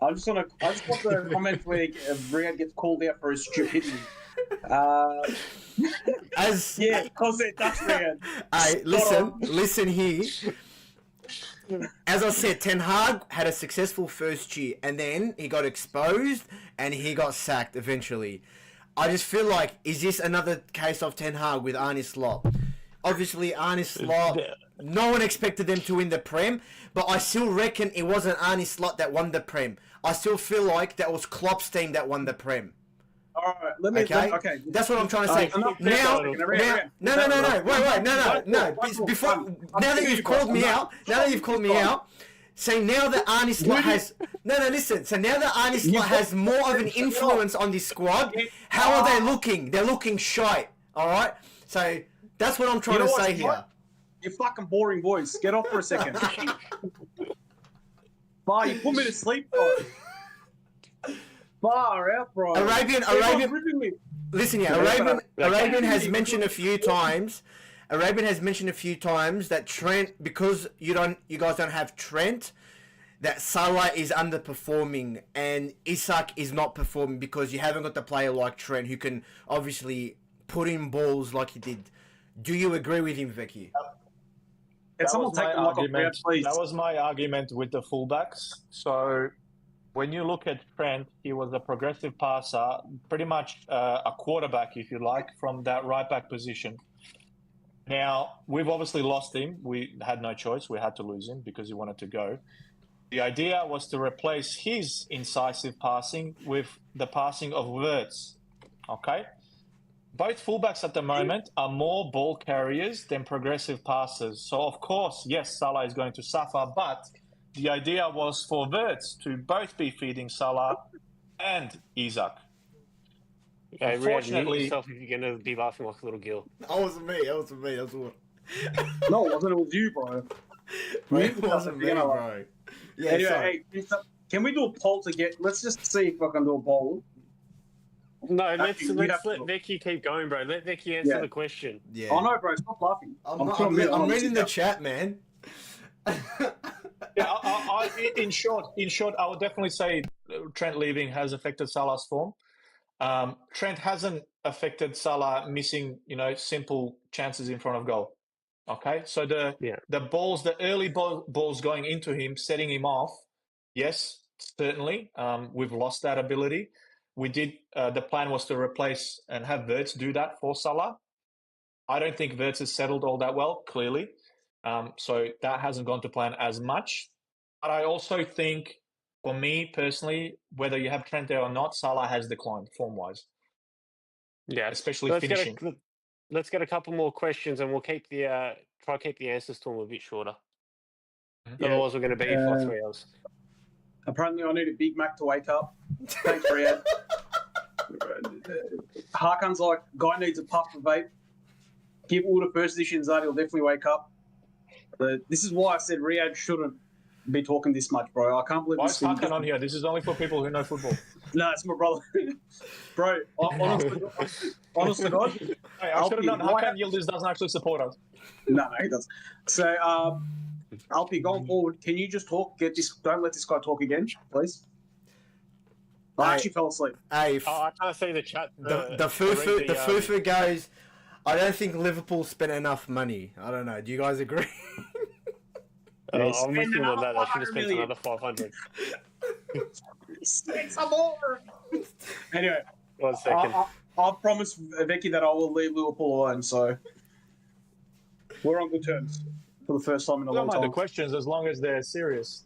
I just want the comment where Riyadh gets called out for his stupidity. Yeah, because that's Riyadh. Hey, listen here. As I said, Ten Hag had a successful first year, and then he got exposed, and he got sacked eventually. I just feel like, is this another case of Ten Hag with Arne Slot? Obviously, Arne Slot, no one expected them to win the Prem, but I still reckon it wasn't Arne Slot that won the Prem. I still feel like that was Klopp's team that won the Prem. All right, let me. Okay, that's what I'm trying to say. No. Before, now that you've called me out, say now that Arne Slot has listen. So now that Arne Slot has more of an influence on this squad, how are they looking? They're looking shite. All right. So that's what I'm trying to say here. You fucking boring voice. Get off for a second. Bar, you put me to sleep, bro. Far out, bro. Arabian. Listen here, Arabian has mentioned a few times. That Trent, because you guys don't have Trent, that Salah is underperforming and Isak is not performing because you haven't got the player like Trent who can obviously put in balls like he did. Do you agree with him, Vicky? Can someone take the mic off, please? That was my argument with the fullbacks. So when you look at Trent, he was a progressive passer, pretty much a quarterback, if you like, from that right back position. Now, we've obviously lost him. We had no choice. We had to lose him because he wanted to go. The idea was to replace his incisive passing with the passing of Wirtz. Okay? Both fullbacks at the moment are more ball carriers than progressive passers. So, of course, yes, Salah is going to suffer, but the idea was for Wirtz to both be feeding Salah and Isak. Okay, unfortunately, yourself if you're going to be laughing like a little girl. That wasn't me. That's what. No, it wasn't. It was you, bro. It wasn't me, bro. Yeah, anyway, hey, can we do a poll to get... Let's just see if I can do a poll. No, let's let Vicky keep going, bro. Let Vicky answer the question. Yeah. Oh, no, bro. Stop laughing. I'm reading the chat, man. Yeah, in short, I would definitely say Trent leaving has affected Salah's form. Trent hasn't affected Salah missing, simple chances in front of goal. Okay, so the balls, the early balls going into him, setting him off. Yes, certainly, we've lost that ability. We did. The plan was to replace and have Wirtz do that for Salah. I don't think Wirtz has settled all that well, clearly. So that hasn't gone to plan as much. But I also think, for me personally, whether you have Trent there or not, Salah has declined form-wise. Yeah, especially finishing. Let's get a couple more questions, and we'll keep the try to keep the answers to them a bit shorter. Yeah. Otherwise, we're going to be here for 3 hours. Apparently, I need a Big Mac to wake up. Thanks, Riyadh. Hakan's like, guy needs a puff of vape. Give all the first editions that, he'll definitely wake up. But this is why I said Riyadh shouldn't be talking this much, bro. I can't believe this. Why is Hakan on here? This is only for people who know football. No, it's my brother. Bro, honest to God. Hey, I should have known Hakan Yildiz doesn't actually support us. No, he doesn't. So, Alpi, going forward, can you just talk? Don't let this guy talk again, please. I actually fell asleep. Hey, I can't see the chat. The fufu goes, I don't think Liverpool spent enough money. I don't know. Do you guys agree? I'm with you on that. I should have 500 spent million. another 500. Spend some more. Anyway, 1 second. I've promised Vicky that I will leave Liverpool alone, so we're on good terms for the first time in a I long don't mind the time. questions as long as they're serious.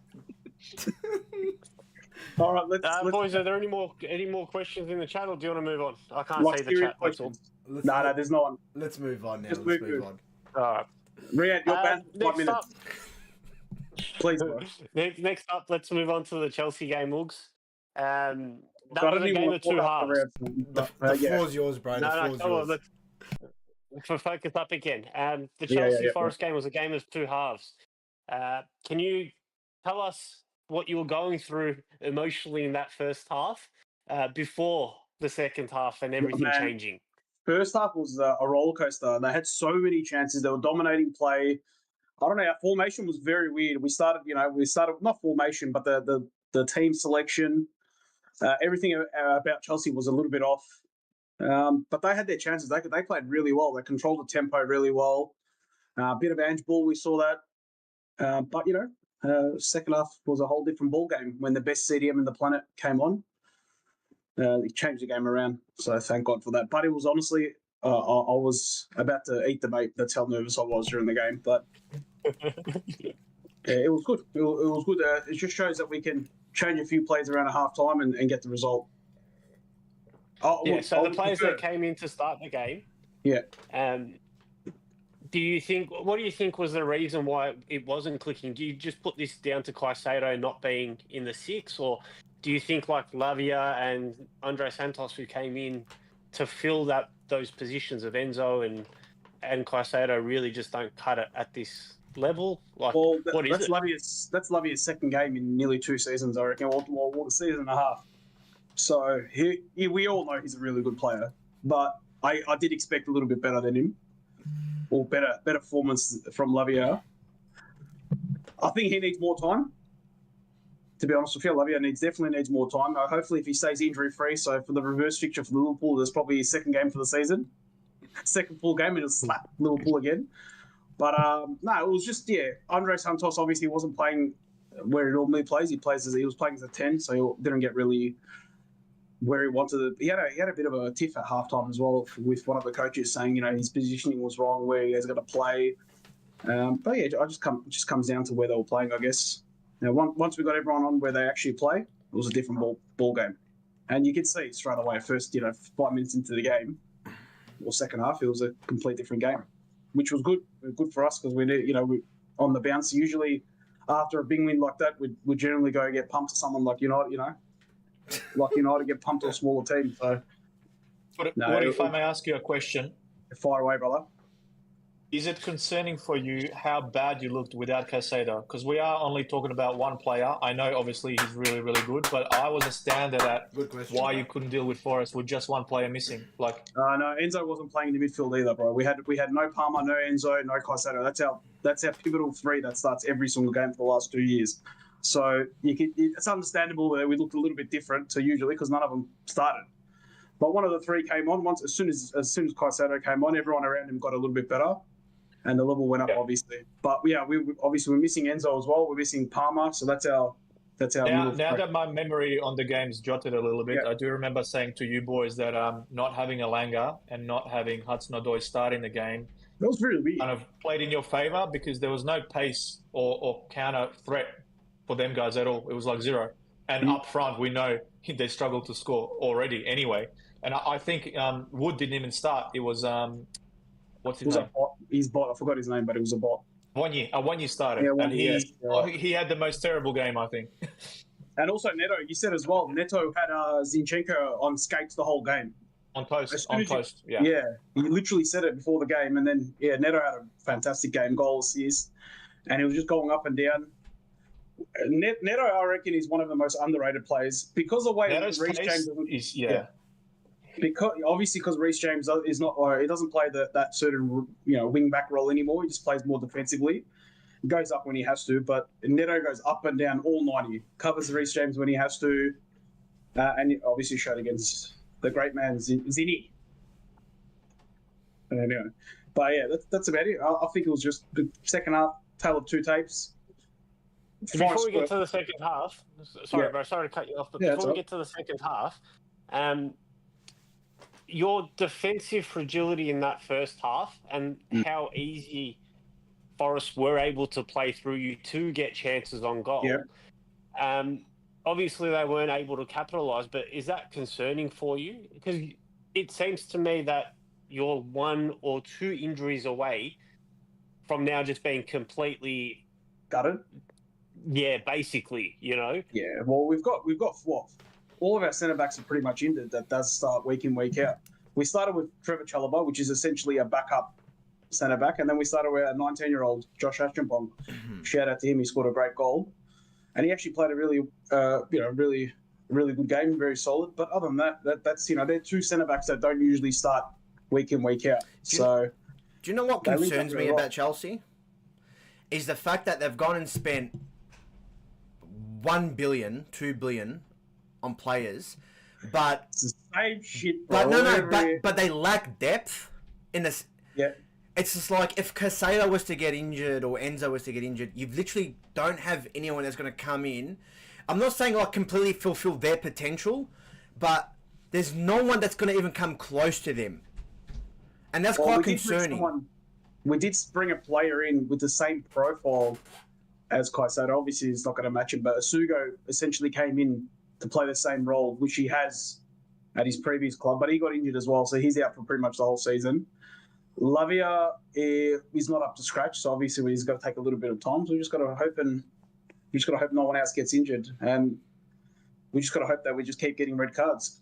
All right, let's Boys, are there any more questions in the chat, or do you want to move on? I can't like see the serious chat. That's all. questions. No, there's no one. Let's move on now. Just Let's move. move on. All right. Riyadh, you're banned for 5 Next minutes. up, Please, bro. next up, let's move on to the Chelsea game, Mugs. That I was don't a even game want of to talk two after halves. Riyadh. The But, yeah. floor's yours, bro. The No, floor's come on, yours. let's focus up again. The Yeah, Chelsea yeah. Forest game was a game of two halves. Can you tell us what you were going through emotionally in that first half before the second half and everything man. changing? First half was a roller coaster. They had so many chances. They were dominating play. I don't know. Our formation was very weird. We started not formation, but the team selection. Everything about Chelsea was a little bit off. But they had their chances. They played really well. They controlled the tempo really well. A bit of Ange ball, we saw that. But second half was a whole different ball game when the best CDM in the planet came on. It changed the game around. So thank God for that. But it was honestly, I was about to eat the bait. That's how nervous I was during the game. But yeah, it was good. It was good. It just shows that we can change a few plays around at half time and get the result. So the players that came in to start the game. Yeah. What do you think was the reason why it wasn't clicking? Do you just put this down to Caicedo not being in the six, or do you think like Lavia and Andre Santos, who came in to fill those positions of Enzo and Caicedo, really just don't cut it at this level? Like, what is it? That's Lavia's second game in nearly 2 seasons, I reckon. Well, a season and a half. So we all know he's a really good player, but I did expect a little bit better than him, or better performance from Lavia. I think he needs more time. To be honest with you, Lavia definitely needs more time. Hopefully, if he stays injury free, so for the reverse fixture for Liverpool, there's probably his second game for the season, second full game, and he'll slap Liverpool again. But no, it was just Andre Santos obviously wasn't playing where he normally plays. He was playing as a 10, so he didn't get really where he wanted. He had a bit of a tiff at halftime as well with one of the coaches saying his positioning was wrong, where he has got to play. But yeah, it just comes down to where they were playing, I guess. Now, once we got everyone on where they actually play, it was a different ball game, and you could see straight away. First, 5 minutes into the game, or second half, it was a complete different game, which was good. Good for us because we we on the bounce. Usually, after a big win like that, we generally go get pumped to someone like United, like United get pumped to a smaller team. So, what if I may ask you a question? Fire away, brother. Is it concerning for you how bad you looked without Caicedo? Because we are only talking about one player. I know, obviously, he's really, really good, but I was astounded at why you couldn't deal with Forest with just one player missing. No, Enzo wasn't playing in the midfield either, bro. We had no Palmer, no Enzo, no Caicedo. That's our pivotal three that starts every single game for the last 2 years. So it's understandable that we looked a little bit different to usually because none of them started. But one of the three came on as soon as Caicedo came on, everyone around him got a little bit better. And the level went up, obviously. But yeah, we're missing Enzo as well. We're missing Palmer, so that's our. Now that my memory on the game's jotted a little bit, I do remember saying to you boys that not having Alanga and not having Hudson-Odoi starting the game, that was really weird. Kind of played in your favour because there was no pace or counter threat for them guys at all. It was like zero. And up front, we know they struggled to score already anyway. And I think Wood didn't even start. It was what's his name? His bot. I forgot his name, but it was a bot. One year started. Yeah, and he had the most terrible game, I think. And also Neto, you said as well, Neto had Zinchenko on skates the whole game. On post, yeah. Yeah, he literally said it before the game. And then, Neto had a fantastic game, goal, assist. And he was just going up and down. Neto, I reckon, is one of the most underrated players because of the way Reece James is. Because Reece James is not, he doesn't play that certain wing back role anymore. He just plays more defensively. He goes up when he has to, but Neto goes up and down all 90. Covers Reece James when he has to, and obviously showed against the great man Zini. Anyway, but yeah, that's about it. I think it was just the second half, tale of two tapes. Before we get to the second half, sorry, Yeah. bro, sorry to cut you off, but Yeah, before we that's get to the second half, your defensive fragility in that first half and how easy Forest were able to play through you to get chances on goal. Yeah. Obviously, they weren't able to capitalise, but is that concerning for you? Because it seems to me that you're 1 or 2 injuries away from now just being completely gutted. Yeah, basically, you know. Yeah, well, we've got what? All of our centre backs are pretty much injured. That does start week in, week out. We started with Trevor Chalobah, which is essentially a backup centre back, and then we started with our 19-year-old Josh Ashtonbong. Shout out to him; he scored a great goal, and he actually played a really, really good game, very solid. But other than that's they're 2 centre backs that don't usually start week in, week out. Do you know what concerns me about Chelsea? Is the fact that they've gone and spent 1 billion, 2 billion on players, but it's the same shit. Bro. But they lack depth in this. Yeah, it's just like if Casado was to get injured or Enzo was to get injured, you literally don't have anyone that's going to come in. I'm not saying like completely fulfill their potential, but there's no one that's going to even come close to them, and that's quite concerning. We did bring a player in with the same profile as Caicedo. Obviously, he's not going to match him, but Asugo essentially came in to play the same role, which he has at his previous club, but he got injured as well, so he's out for pretty much the whole season. Lavia is not up to scratch, so obviously he's got to take a little bit of time. So we just got to hope no one else gets injured, and we just got to hope that we just keep getting red cards.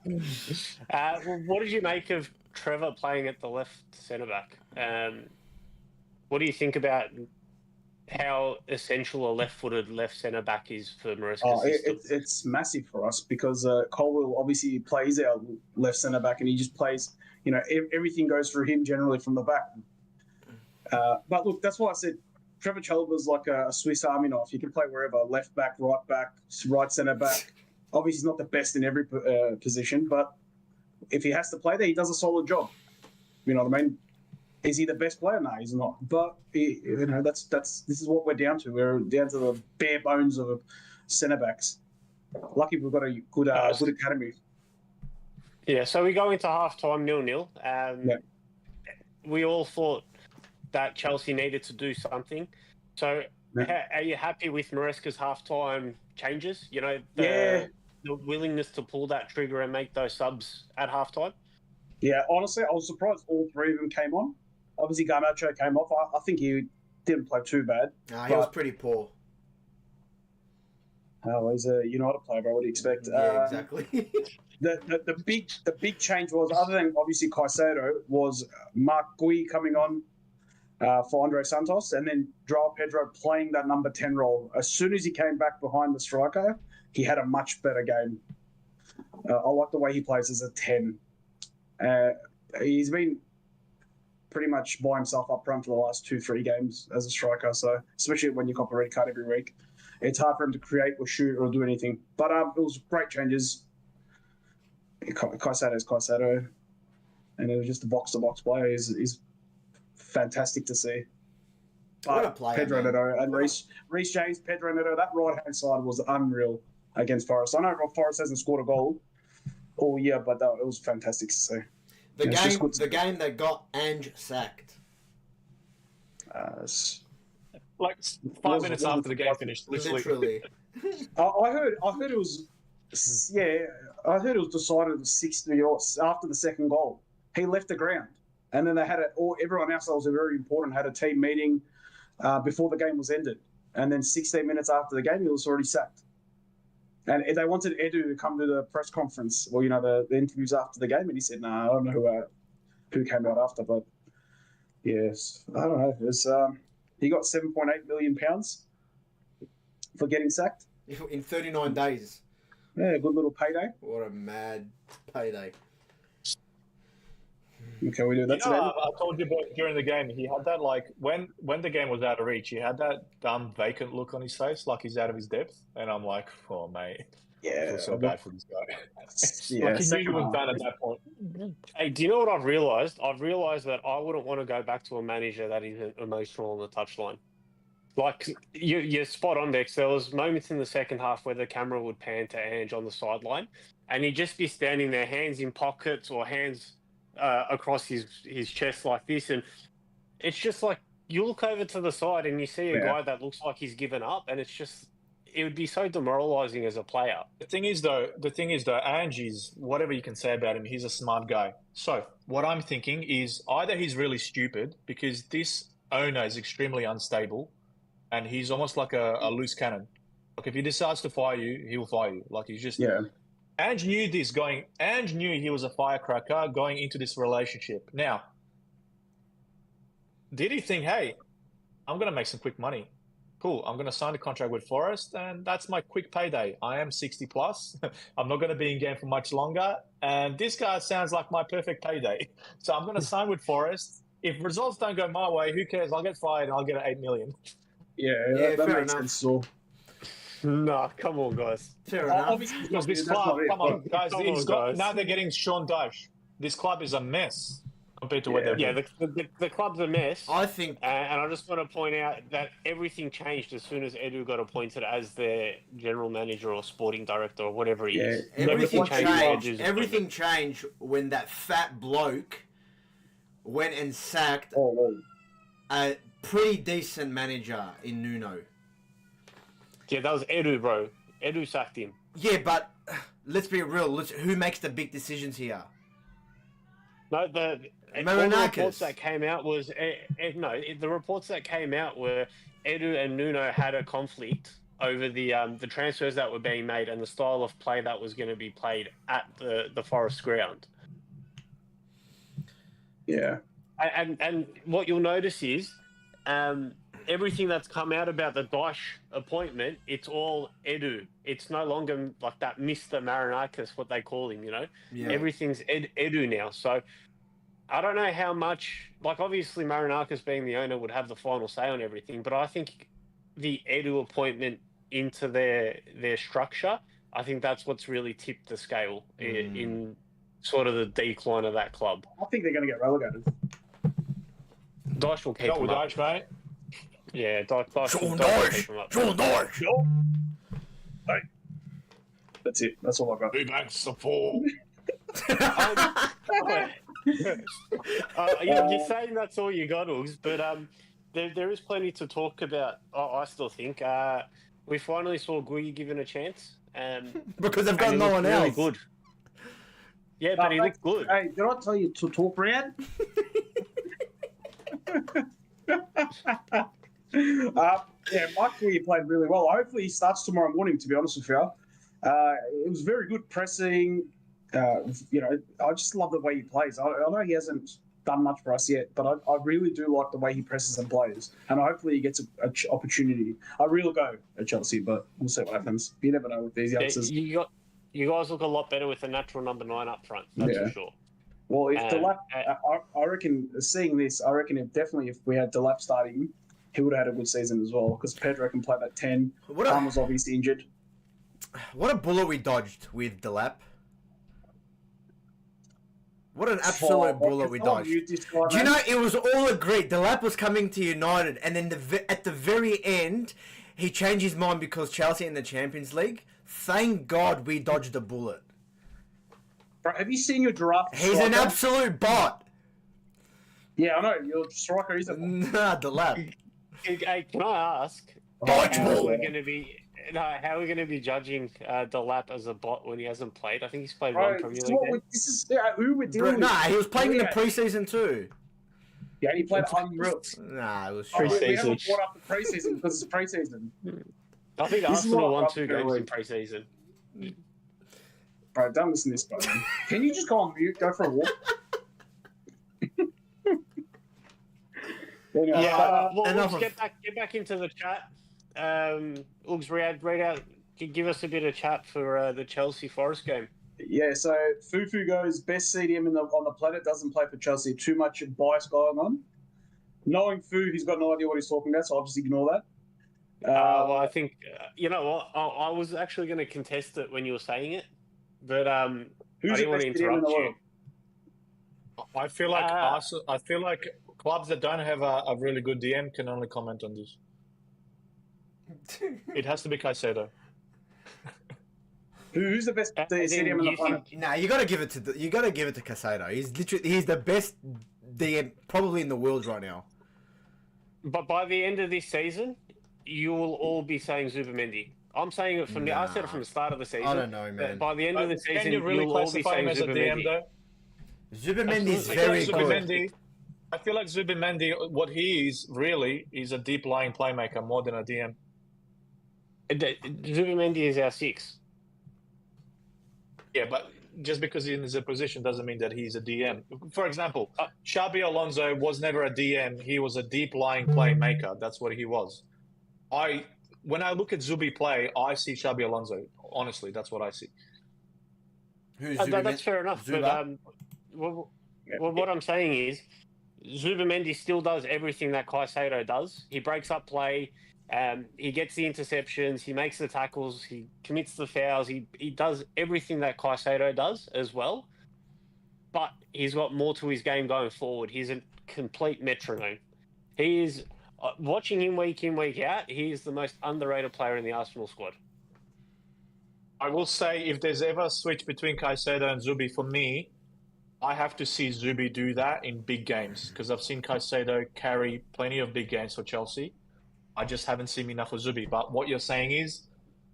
What did you make of Trevor playing at the left centre back? What do you think about how essential a left-footed left centre back is for Maresca's system? It's massive for us because Colwell obviously plays our left centre back, and he just plays. Everything goes through him generally from the back. But look, that's why I said Trevor Chalobah's like a Swiss Army knife. He can play wherever: left back, right centre back. Obviously, he's not the best in every position, but if he has to play there, he does a solid job. You know what I mean? Is he the best player? No, he's not. But this is what we're down to. We're down to the bare bones of centre backs. Lucky we've got a good academy. Yeah. So we go into half time 0-0. Yeah. We all thought that Chelsea needed to do something. So are you happy with Maresca's half-time changes? The willingness to pull that trigger and make those subs at half-time? Yeah, honestly, I was surprised all 3 of them came on. Obviously, Garnacho came off. I think he didn't play too bad. He was pretty poor. Oh, he's a United player, bro. What do you expect? Yeah, exactly. The big change was, other than obviously Caicedo, was Mark Gui coming on for Andre Santos, and then João Pedro playing that number 10 role. As soon as he came back behind the striker, he had a much better game. I like the way he plays as a 10. He's been pretty much by himself up front for the last 2-3 games as a striker. So especially when you cop a red card every week, it's hard for him to create or shoot or do anything. But it was great changes. Caicedo is Caicedo, and it was just a box-to-box player. He's fantastic to see. What a player, Pedro man. Neto and Reece James, Pedro Neto, that right-hand side was unreal against Forest. I know Forest hasn't scored a goal all year, but it was fantastic to see. The game that got Ange sacked. Like 5 minutes after the game finished, literally. I heard it was, I heard it was decided 60 or after the second goal. He left the ground, and then they had everyone else that was very important had a team meeting before the game was ended, and then 16 minutes after the game, he was already sacked. And they wanted Edu to come to the press conference, or the interviews after the game, and he said, "No, I don't know who came out after." But yes, I don't know. It was, he got £7.8 million for getting sacked in 39 days. Yeah, good little payday. What a mad payday! Okay, we do that You know, today. I told you about during the game, he had that like when the game was out of reach, he had that dumb vacant look on his face, like he's out of his depth, and I'm like, oh mate, I Yeah. feel so bad for this guy. Yeah, Like he knew he second was half. done at that point. Hey, do you know what I've realised? I've realised that I wouldn't want to go back to a manager that isn't emotional on the touchline. Like you're spot on, Dex. There was moments in the second half where the camera would pan to Ange on the sideline, and he'd just be standing there, hands in pockets or hands across his chest like this, and it's just like you look over to the side and you see a guy that looks like he's given up, and it would be so demoralising as a player. The thing is though, Ange is, whatever you can say about him, he's a smart guy. So what I'm thinking is either he's really stupid because this owner is extremely unstable, and he's almost like a loose cannon. Like if he decides to fire you, he'll fire you. Like he's just Ange knew this going. Ange knew he was a firecracker going into this relationship. Now, did he think, hey, I'm going to make some quick money? Cool, I'm going to sign a contract with Forest, and that's my quick payday. I am 60 plus. I'm not going to be in game for much longer, and this guy sounds like my perfect payday. So I'm going to sign with Forest. If results don't go my way, who cares? I'll get fired and I'll get an $8 million. Yeah, that fair makes enough. sense. So. Nah, come on, guys. Fair enough. Obviously, Because this that's club, not it, come on, but- guys, Come on, guys. now they're getting Sean Dyche. This club is a mess compared to what they've Yeah, been. the club's a mess. I think And I just want to point out that everything changed as soon as Edu got appointed as their general manager or sporting director or whatever he is. everything changed with changed. Edu's Everything changed when that fat bloke went and sacked a pretty decent manager in Nuno. Yeah, that was Edu, bro. Edu sacked him. Yeah, but let's be real. Who makes the big decisions here? No, the Marinakis. reports that came out was the reports that came out were Edu and Nuno had a conflict over the transfers that were being made and the style of play that was going to be played at the Forest ground. Yeah. And what you'll notice is everything that's come out about the Dyche appointment, it's all Edu. It's no longer like that Mr. Marinakis, what they call him, you know? Yeah. Everything's Edu now. So I don't know how much, like obviously Marinakis being the owner would have the final say on everything, but I think the Edu appointment into their structure, I think that's what's really tipped the scale in sort of the decline of that club. I think they're going to get relegated. Dyche will keep Not them with up. Dyche, mate. Yeah, Dyche will keep them up. That's it. That's all I got. Big thanks support. You're saying that's all you got, Uggs, but there is plenty to talk about. I still think we finally saw Guyi given a chance, Because they've got and he no looked one really else. good. Yeah, but he looked good. Hey, did I tell you to talk, Brad? Mike Guyi played really well. Hopefully he starts tomorrow morning, to be honest with you. It was very good pressing. I just love the way he plays. I know he hasn't done much for us yet, but I really do like the way he presses and plays. And hopefully he gets an opportunity. I really go at Chelsea, but we'll see what happens. You never know with these youngsters. You guys look a lot better with a natural number 9 up front, that's for sure. Well, if Delap, I reckon, seeing this, I reckon if we had Delap starting, he would have had a good season as well, because Pedro can play that 10. Palmer's obviously injured. What a bullet we dodged with Delap. What an absolute bullet we dodged. Do you know, it was all agreed. Delap was coming to United, and then at the very end, he changed his mind because Chelsea in the Champions League. Thank God we dodged a bullet. Bro, have you seen your draft? He's an absolute bot. Yeah, I know. Your striker is a bot. Nah, Delap. Hey, can I ask how we're going to be judging Delap as a bot when he hasn't played? I think he's played one Premier League game. This is who we're dealing with. Nah, he was playing in the preseason too. Yeah, and he played unreal. Nah, it was We Pre-season. haven't brought up the preseason because it's preseason. I think This is Arsenal what won I'm 2 games doing. in pre-season. Bro, don't listen to this, bro. Can you just go on mute? Go for a walk. Let's get back into the chat. Uggs, read out. Give us a bit of chat for the Chelsea Forest game. Yeah, so Fufu goes best CDM on the planet, doesn't play for Chelsea. Too much bias going on. Knowing Fu, he's got no idea what he's talking about, so I'll just ignore that. Well, I think you know what. I was actually going to contest it when you were saying it, but I who's the didn't want best to CDM in interrupt the you. world? I feel like I feel like clubs that don't have a really good DM can only comment on this. It has to be Caicedo. Who's the best As in, CDM in the you planet? think- Nah, you got to give it to Casado. He's the best DM probably in the world right now. But by the end of this season, you will all be saying Zubimendi. I'm saying it from I said it from the start of the season. I don't know, man. But by the end of the season, Can you really you'll all be classify saying him as a DM Zubimendi. though? Zubimendi's Absolutely. very I feel like good. Zubimendi, I feel like Zubimendi, what he is really is a deep lying playmaker more than a DM. Zubimendi is our 6. Yeah, but just because he's in a position doesn't mean that he's a DM. For example, Xabi Alonso was never a DM. He was a deep lying playmaker. That's what he was. When I look at Zubi play, I see Xabi Alonso. Honestly, that's what I see. Who's That's fair enough. Zuba? But what I'm saying is, Zubimendi still does everything that Caicedo does. He breaks up play. He gets the interceptions. He makes the tackles. He commits the fouls. He does everything that Caicedo does as well. But he's got more to his game going forward. He's a complete metronome. He is watching him week in, week out. He is the most underrated player in the Arsenal squad. I will say, if there's ever a switch between Caicedo and Zubi, for me, I have to see Zubi do that in big games because I've seen Caicedo carry plenty of big games for Chelsea. I just haven't seen enough of Zubi. But what you're saying is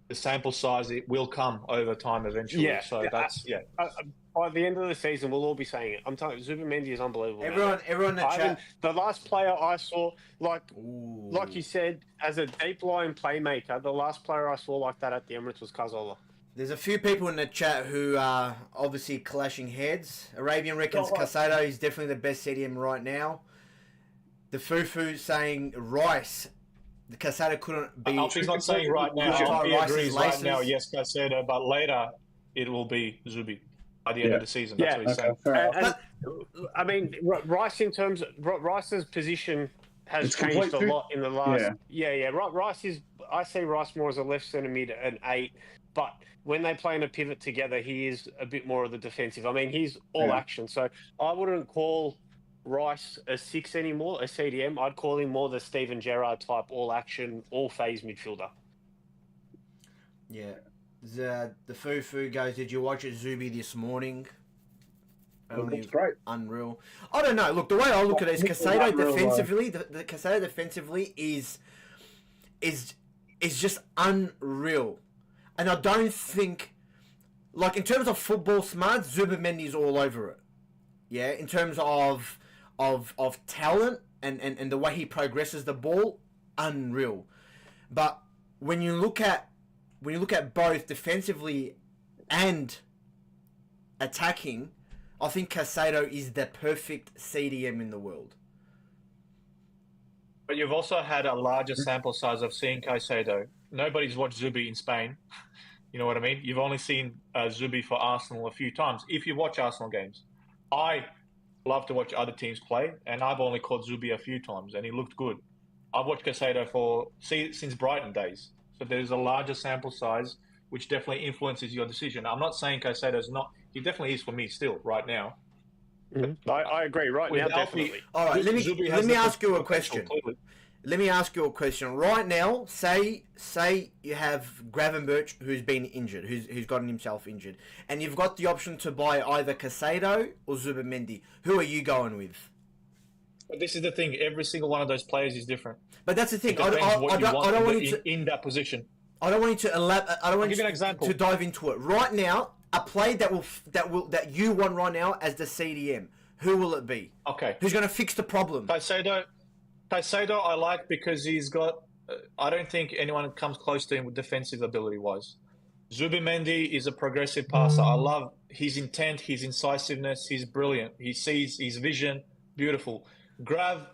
the sample size, it will come over time eventually. Yeah. So that's, yeah. By the end of the season, we'll all be saying it. I'm telling you, Zubimendi is unbelievable. Everyone in the chat. The last player I saw, like Ooh. you said, as a deep line playmaker, the last player I saw like that at the Emirates was Cazorla. There's a few people in the chat who are obviously clashing heads. Arabian reckons Casado is definitely the best CDM right now. The Fufu saying Rice. The Casado couldn't be. Alfie's not saying right now. He agrees right now, yes, Caicedo, but later it will be Zubi by the end of the season. That's what he's saying. I mean, Rice in terms of Rice's position has changed a lot in the last. Yeah. Rice is. I see Rice more as a left centre mid, an 8, but when they play in a pivot together, he is a bit more of the defensive. I mean, he's all action, so I wouldn't call Rice a 6 anymore, a CDM. I'd call him more the Steven Gerrard type, all action, all phase midfielder. Yeah. The Fufu goes, did you watch it, Zubi, this morning? Looks great. Unreal. I don't know. Look, the way I look at it is Casado defensively, the Casado defensively is just unreal. And I don't think, like, in terms of football smart, Zubimendi's all over it. Yeah, in terms of talent and the way he progresses the ball, unreal. But when you look at both defensively and attacking, I think Casado is the perfect CDM in the world. But you've also had a larger sample size of seeing Caicedo. Nobody's watched Zubi in Spain. You know what I mean? You've only seen Zubi for Arsenal a few times. If you watch Arsenal games, I love to watch other teams play, and I've only caught Zubi a few times, and he looked good. I've watched Caicedo since Brighton days, so there's a larger sample size, which definitely influences your decision. I'm not saying Caicedo's not. He definitely is for me still right now. Mm-hmm. I agree. Right now, definitely. All right, let me ask you a question. Completely. Let me ask you a question. Right now, say you have Gravenberch who's been injured, who's gotten himself injured, and you've got the option to buy either Casado or Zubimendi. Who are you going with? But this is the thing. Every single one of those players is different. But that's the thing. It depends what you want I don't want you to in that position. I don't want you to I don't want give you you an example. to dive into it right now. A play that you want right now as the CDM. Who will it be? Okay. Who's going to fix the problem? Caicedo I like because he's got. I don't think anyone comes close to him with defensive ability-wise. Zubimendi is a progressive passer. I love his intent, his incisiveness. He's brilliant. He sees his vision. Beautiful. Grav,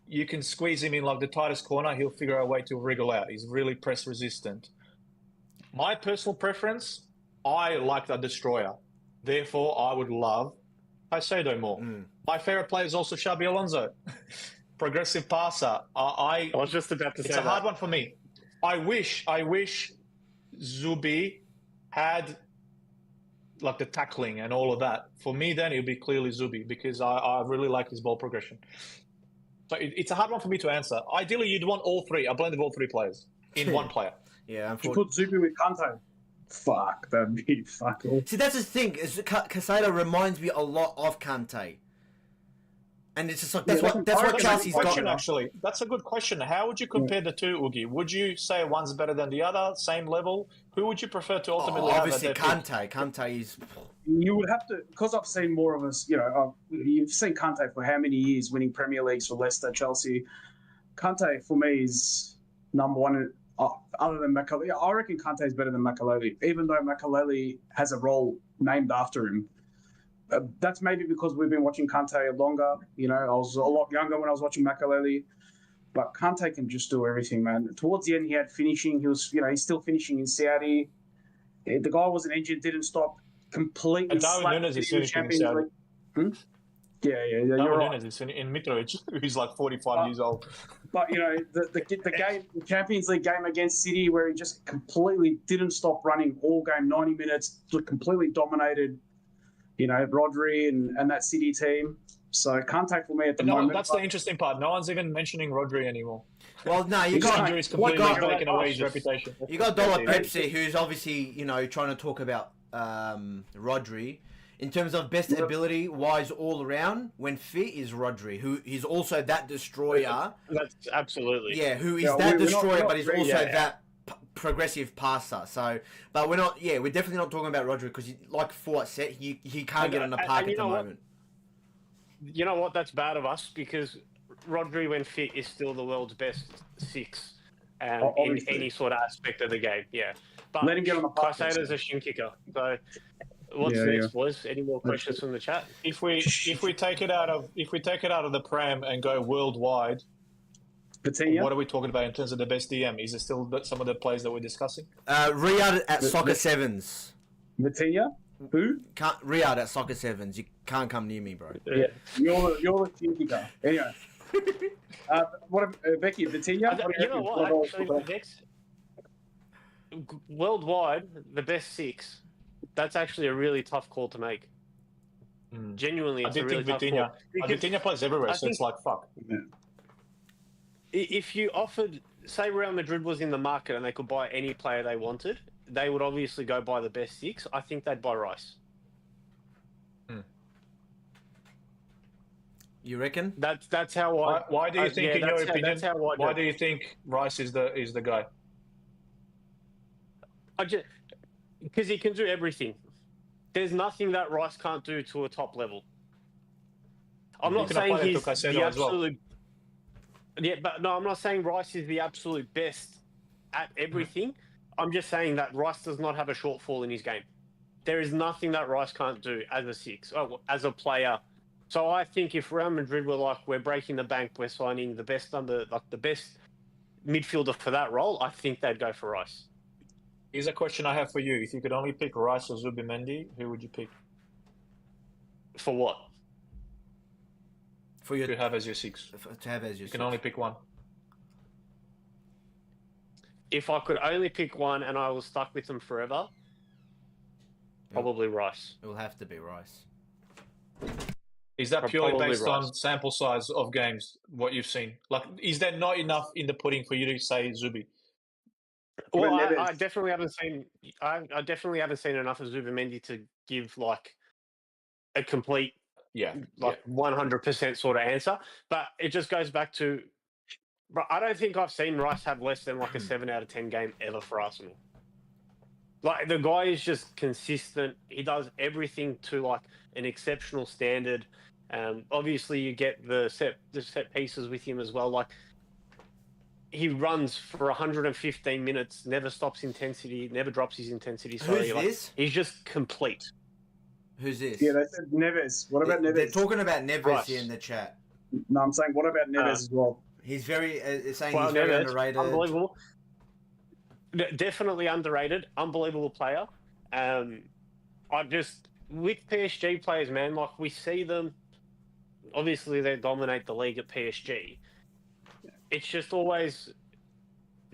you can squeeze him in like the tightest corner. He'll figure out a way to wriggle out. He's really press resistant. My personal preference, I like the destroyer. Therefore, I would love Caicedo more. Mm. My favorite player is also Xabi Alonso. Progressive passer. I was just about to say It's a hard one for me. I wish Zubi had like the tackling and all of that. For me, then it would be clearly Zubi because I really like his ball progression. So it's a hard one for me to answer. Ideally, you'd want all three, a blend of all three players in one player. Yeah, If you put Zubi with Kante, fuck, that'd be fuck all. See, that's the thing. Is Casado reminds me a lot of Kante, and it's just like that's what Chelsea's got. Actually, that's a good question. How would you compare the two, Oogie? Would you say one's better than the other, same level? Who would you prefer to ultimately have? Obviously, Kante. Kante is. You would have to, because I've seen more of us. You've seen Kante for how many years, winning Premier Leagues for Leicester, Chelsea. Kante for me is number one. Other than Makaleli, I reckon Kante is better than Makaleli, even though Makaleli has a role named after him. That's maybe because we've been watching Kante longer. I was a lot younger when I was watching Makaleli, but Kante can just do everything, man. Towards the end, he had finishing. He was, he's still finishing in Saudi. The guy was an engine, didn't stop. Completely. Darwin Núñez is finishing in Saudi. Yeah. You're right. Núñez is in Mitrovic, who's like 45 years old. But the game, the Champions League game against City, where he just completely didn't stop running all game, 90 minutes, completely dominated. Rodri and that City team. So Kante for me at the moment. That's the interesting part. No one's even mentioning Rodri anymore. Well, no, His injuries completely taken away his reputation. You got Dollar Pepsi, who's obviously trying to talk about Rodri. In terms of best ability wise all around, when fit is Rodri, who is also that destroyer. That's absolutely. Yeah, who is that destroyer, but he's also that progressive passer. So, but we're not. Yeah, we're definitely not talking about Rodri because, like Fort said, he can't get on the park at the moment. You know what? That's bad of us because Rodri, when fit, is still the world's best six in any sort of aspect of the game. Yeah, but let him get on the park. Caicedo's a shin kicker. So. What's next, boys? Any more questions from the chat? If we take it out of the Prem and go worldwide, what are we talking about in terms of the best DM? Is it still some of the players that we're discussing? Riyadh at Soccer Sevens. Vitinha? Who? Riyadh at Soccer Sevens. You can't come near me, bro. Yeah, you're the cheeky guy. Anyway, Becky, Vitinha? You know what? Actually, next worldwide, the best six. That's actually a really tough call to make. Genuinely, it's a really tough call. Vitinha plays everywhere, so it's like, fuck. Yeah. If you offered, say Real Madrid was in the market and they could buy any player they wanted, they would obviously go buy the best six. I think they'd buy Rice. You reckon? That's how I... Why do you think, in your opinion, why do you think Rice is the guy? Because he can do everything. There's nothing that Rice can't do to a top level. I'm not saying he's the absolute... Yeah, but no, I'm not saying Rice is the absolute best at everything. I'm just saying that Rice does not have a shortfall in his game. There is nothing that Rice can't do as a six, as a player. So I think if Real Madrid were like, we're breaking the bank, we're signing the best midfielder for that role, I think they'd go for Rice. Here's a question I have for you. If you could only pick Rice or Zubimendi, who would you pick? For what? For you to have as your six. To have as your You can only pick one. If I could only pick one and I was stuck with them forever, probably Rice. It will have to be Rice. Is that purely based on sample size of games, what you've seen? Like, is there not enough in the pudding for you to say Zubi? Well, I definitely haven't seen. I definitely haven't seen enough of Zubimendi to give like a complete, 100% sort of answer. But it just goes back to, I don't think I've seen Rice have less than like a 7 out of 10 game ever for Arsenal. Like the guy is just consistent. He does everything to like an exceptional standard. Obviously, you get the set pieces with him as well. Like. He runs for 115 minutes, never stops intensity, never drops his intensity. Sorry, who's this? He's just complete. Who's this? Yeah, they said Neves. What about Neves? They're talking about Neves here in the chat. No, I'm saying, what about Neves as well? He's very, saying he's very underrated. Unbelievable. Definitely underrated. Unbelievable player. with PSG players, man, like we see them. Obviously, they dominate the league at PSG. It's just always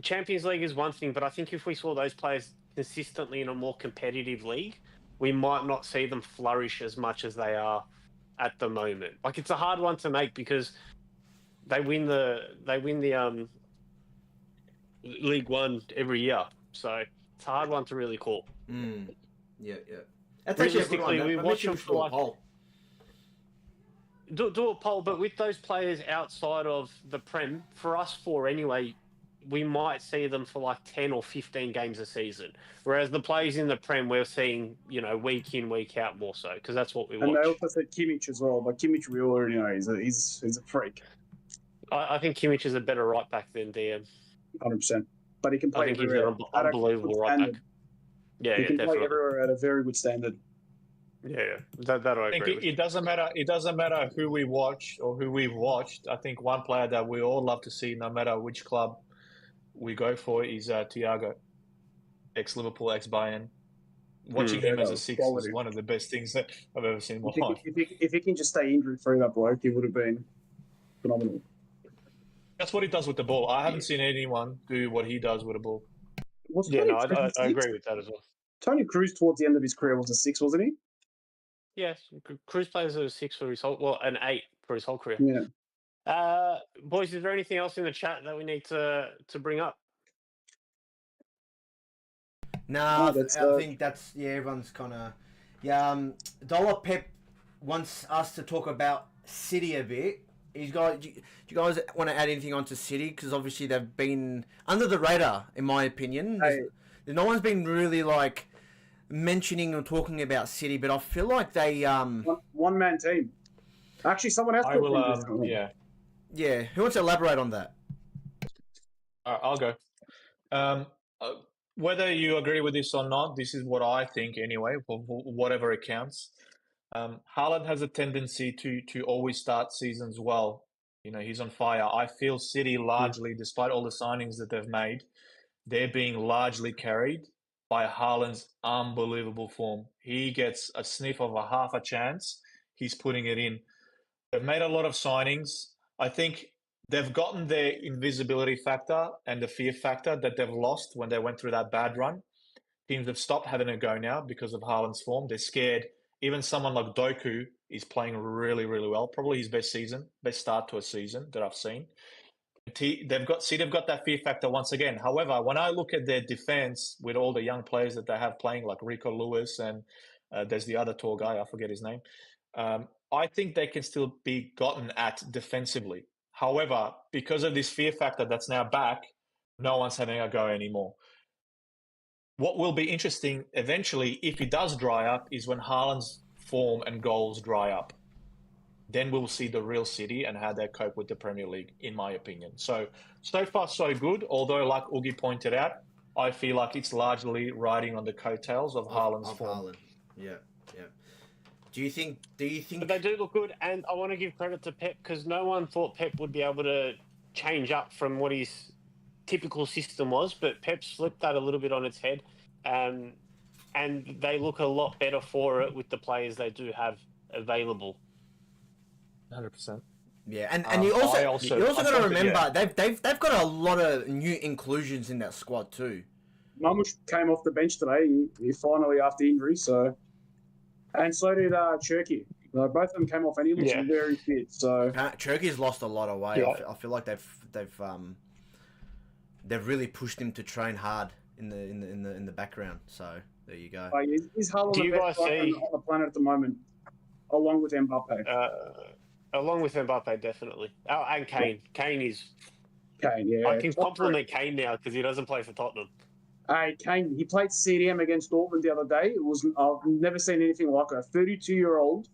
Champions League is one thing, but I think if we saw those players consistently in a more competitive league, we might not see them flourish as much as they are at the moment. Like it's a hard one to make because they win the League One every year, so it's a hard one to really call. Yeah. That's actually a good one. Realistically, we watch them for like poll. do a poll, but with those players outside of the Prem, for us four anyway, we might see them for like 10 or 15 games a season. Whereas the players in the Prem, we're seeing, week in, week out more so, because that's what we watch. And they also said Kimmich as well, but Kimmich we already know he's a freak. I think Kimmich is a better right back than DM. 100%. But he can play I think everywhere. he's an unbelievable right back. Yeah, he can definitely. play everywhere at a very good standard. Yeah, that I agree with. It doesn't matter. It doesn't matter who we watch or who we've watched. I think one player that we all love to see, no matter which club we go for, is Thiago, ex-Liverpool, ex-Bayern. Watching him as a six was one of the best things that I've ever seen in my life. If he can just stay injury-free, that bloke, he would have been phenomenal. That's what he does with the ball. I haven't seen anyone do what he does with a ball. I agree with that as well. Tony Cruz, towards the end of his career, was a 6, wasn't he? Yes, Cruz plays a 6 for his whole, an 8 for his whole career. Yeah. Boys, is there anything else in the chat that we need to bring up? No, I think that's everyone's kind of Dollar Pep wants us to talk about City a bit. Do you guys want to add anything onto City? Because obviously they've been under the radar, in my opinion. No one's been really like mentioning or talking about City, but I feel like they one-man team. Actually, someone else. Yeah. Who wants to elaborate on that? I'll go. Whether you agree with this or not, this is what I think anyway. For whatever it counts. Haaland has a tendency to always start seasons well. He's on fire. I feel City largely, despite all the signings that they've made, they're being largely carried by Haaland's unbelievable form. He gets a sniff of a half a chance, he's putting it in. They've made a lot of signings. I think they've gotten their invisibility factor and the fear factor that they've lost when they went through that bad run. Teams have stopped having a go now because of Haaland's form. They're scared. Even someone like Doku is playing really, really well. Probably his best start to a season that I've seen. They've got that fear factor once again. However, when I look at their defense with all the young players that they have playing, like Rico Lewis and there's the other tall guy, I forget his name. I think they can still be gotten at defensively. However, because of this fear factor that's now back, no one's having a go anymore. What will be interesting eventually, if it does dry up, is when Haaland's form and goals dry up. Then we'll see the real City and how they cope with the Premier League, in my opinion. So far, so good. Although, like Oogie pointed out, I feel like it's largely riding on the coattails of Haaland's form. Haaland. Yeah. Do you think? But they do look good, and I want to give credit to Pep because no one thought Pep would be able to change up from what his typical system was, but Pep's flipped that a little bit on its head, and they look a lot better for it with the players they do have available. 100%. Yeah, and you also got to remember they've got a lot of new inclusions in that squad too. Mamush came off the bench today. He finally after injury, and so did Cherky. Both of them came off, and he looks very fit. So Cherky's lost a lot of weight. Yeah. I feel like they've really pushed him to train hard in the background. So there you go. He's Haaland the best player on the planet at the moment, along with Mbappe. Along with Mbappe, definitely. Oh, and Kane. Kane, yeah. I can compliment Kane now because he doesn't play for Tottenham. Kane, he played CDM against Dortmund the other day. I've never seen anything like it. A 32-year-old.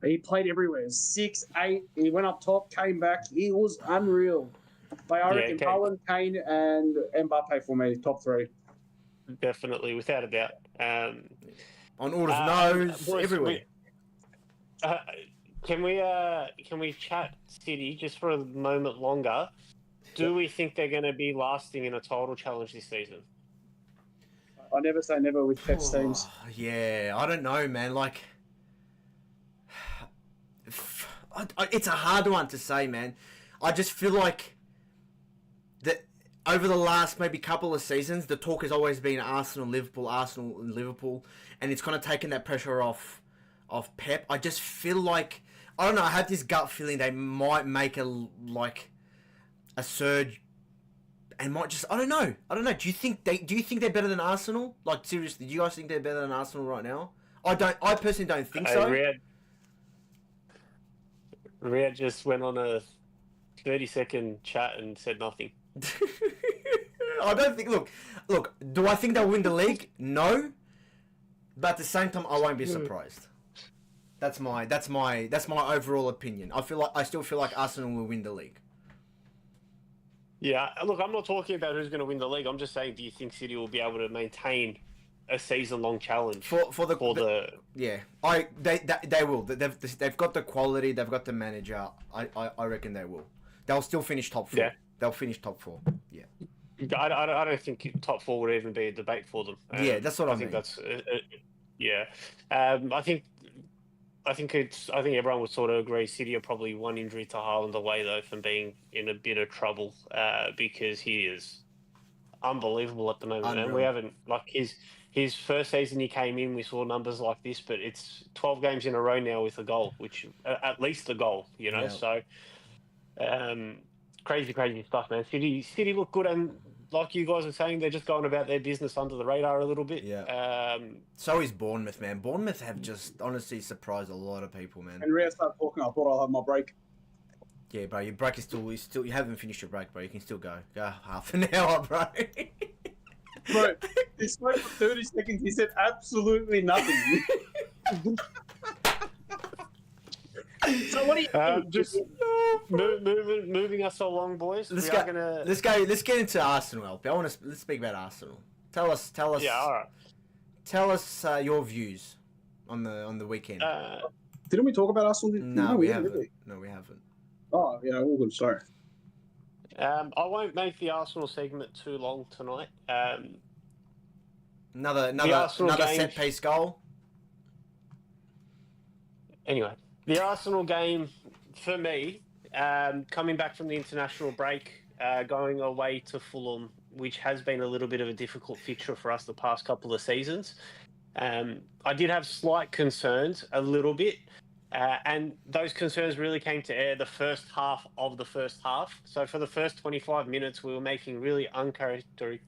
He played everywhere. 6'8". He went up top, came back. He was unreal. I reckon Haaland, Kane, and Mbappe for me, top 3. Definitely, without a doubt. On Order's nose, everywhere. Can we chat City just for a moment longer? Do we think they're going to be lasting in a title challenge this season? I never say never with Pep's teams. Yeah, I don't know, man. Like, it's a hard one to say, man. I just feel like that over the last maybe couple of seasons, the talk has always been Arsenal, Liverpool, and it's kind of taken that pressure off Pep. I just feel like, I don't know, I have this gut feeling they might make a surge and might just, I don't know. Do you think they're better than Arsenal? Like, seriously, do you guys think they're better than Arsenal right now? I personally don't think so. Riyad just went on a 30-second chat and said nothing. I don't think. Look. Do I think they'll win the league? No. But at the same time, I won't be surprised. That's my overall opinion. I still feel like Arsenal will win the league. Yeah, look, I'm not talking about who's going to win the league. I'm just saying, do you think City will be able to maintain a season-long challenge yeah, they will. They've got the quality. They've got the manager. I reckon they will. They'll still finish top 4. Yeah. They'll finish top 4. Yeah. I don't think top 4 would even be a debate for them. Yeah, that's what I mean. think that's yeah. I think everyone would sort of agree. City are probably one injury to Haaland away though from being in a bit of trouble because he is unbelievable at the moment, Unreal. and we haven't his first season he came in. We saw numbers like this, but it's 12 games in a row now with a goal, which at least a goal, you know. Yeah. So crazy stuff, man. City look good, and like you guys are saying, they're just going about their business under the radar a little bit. Yeah. So is Bournemouth, man. Bournemouth have just honestly surprised a lot of people, man. And Rhea started talking. I thought I'll have my break. Yeah, bro. Your break is still. You haven't finished your break, bro. You can still go. Go half an hour, bro. Bro, he spoke for 30 seconds. He said absolutely nothing. So what do you just moving us along, boys? Let's get into Arsenal, LP. Let's speak about Arsenal. Tell us. Yeah, all right. Tell us your views on the weekend. Didn't we talk about Arsenal? No, we haven't. No, we haven't. Oh, yeah, all good. Sorry. I won't make the Arsenal segment too long tonight. Another set piece goal. Anyway, the Arsenal game for me, coming back from the international break, going away to Fulham, which has been a little bit of a difficult fixture for us the past couple of seasons. I did have slight concerns, a little bit. And those concerns really came to air the first half of the first half. So for the first 25 minutes, we were making really we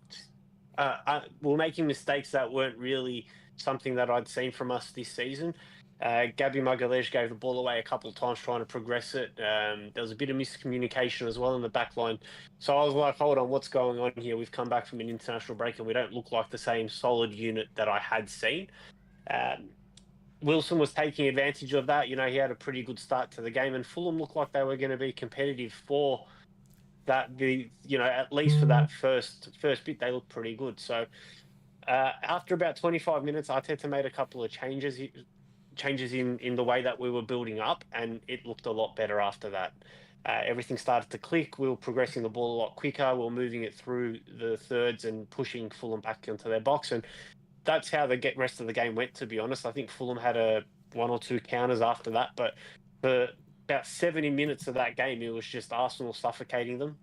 were making mistakes that weren't really something that I'd seen from us this season. Gabby Magalhaes gave the ball away a couple of times trying to progress it. There was a bit of miscommunication as well in the back line. So I was like, hold on, what's going on here? We've come back from an international break and we don't look like the same solid unit that I had seen. Wilson was taking advantage of that. You know, he had a pretty good start to the game, and Fulham looked like they were going to be competitive for that. At least for that first bit, they looked pretty good. So after about 25 minutes, Arteta made a couple of changes in the way that we were building up, and it looked a lot better after that. Everything started to click. We were progressing the ball a lot quicker. We were moving it through the thirds and pushing Fulham back into their box, and that's how the rest of the game went, to be honest. I think Fulham had one or two counters after that, but for about 70 minutes of that game, it was just Arsenal suffocating them.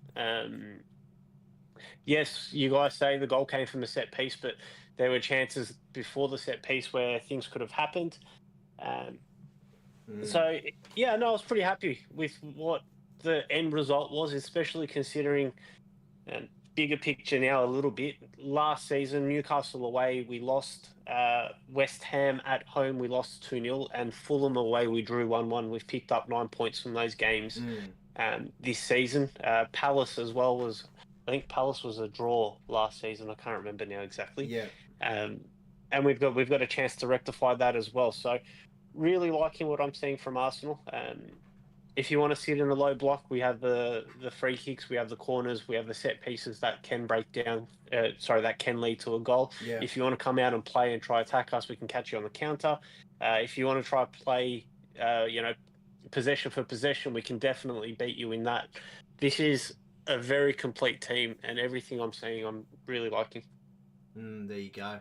Yes, you guys say the goal came from a set piece, but there were chances before the set piece where things could have happened. So, yeah, no, I was pretty happy with what the end result was, especially considering bigger picture now a little bit. Last season, Newcastle away, we lost. West Ham at home, we lost 2-0. And Fulham away, we drew 1-1. We've picked up 9 points from those games this season. Palace as well I think Palace was a draw last season. I can't remember now exactly. Yeah. And we've got a chance to rectify that as well. So really liking what I'm seeing from Arsenal. If you want to sit in a low block, we have the free kicks, we have the corners, we have the set pieces that can break down. That can lead to a goal. Yeah. If you want to come out and play and try attack us, we can catch you on the counter. If you want to try play, possession for possession, we can definitely beat you in that. This is a very complete team, and everything I'm seeing, I'm really liking. There you go.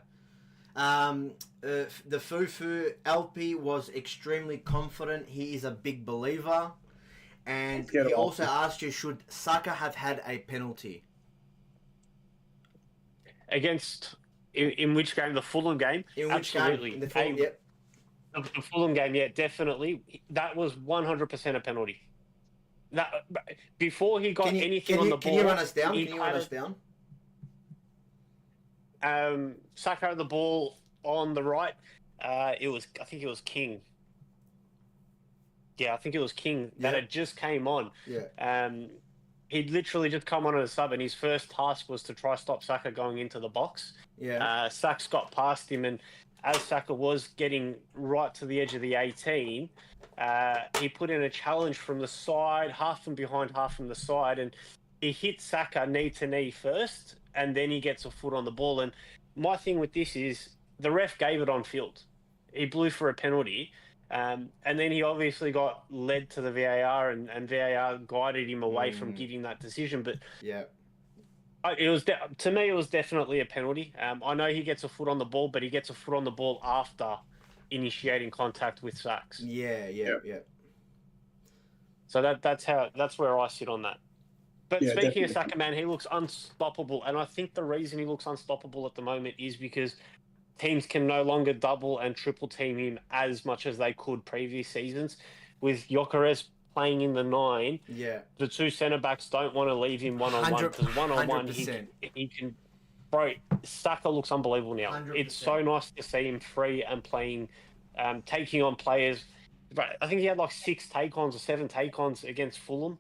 The Fufu LP was extremely confident. He is a big believer. And he also asked you, should Saka have had a penalty? Against, in which game? The Fulham game? In which Absolutely. game? In the Fulham, yep. The Fulham game, yeah, definitely. That was 100% a penalty. That before he got anything on the ball. Can you run us down? Can you run us down? Saka had the ball on the right. I think it was King. Yeah, I think it was King that had just came on. Yeah. He'd literally just come on as a sub, and his first task was to try stop Saka going into the box. Yeah. Saks got past him, and as Saka was getting right to the edge of the 18, he put in a challenge from the side, half from behind, half from the side, and he hit Saka knee to knee first, and then he gets a foot on the ball. And my thing with this is the ref gave it on field. He blew for a penalty. And then he obviously got led to the VAR, and VAR guided him away from giving that decision. But yeah, it was to me, it was definitely a penalty. I know he gets a foot on the ball, but he gets a foot on the ball after initiating contact with Saks. Yeah. So that's where I sit on that. But Yeah, speaking of definitely. Saka, man, he looks unstoppable, and I think the reason he looks unstoppable at the moment is because teams can no longer double and triple team him as much as they could previous seasons. With Gyökeres playing in the 9, the two centre backs don't want to leave him one-on-one, because one-on-one he can. Bro, Saka looks unbelievable now. 100%. It's so nice to see him free and playing, taking on players. But I think he had like 6 take-ons or 7 take-ons against Fulham.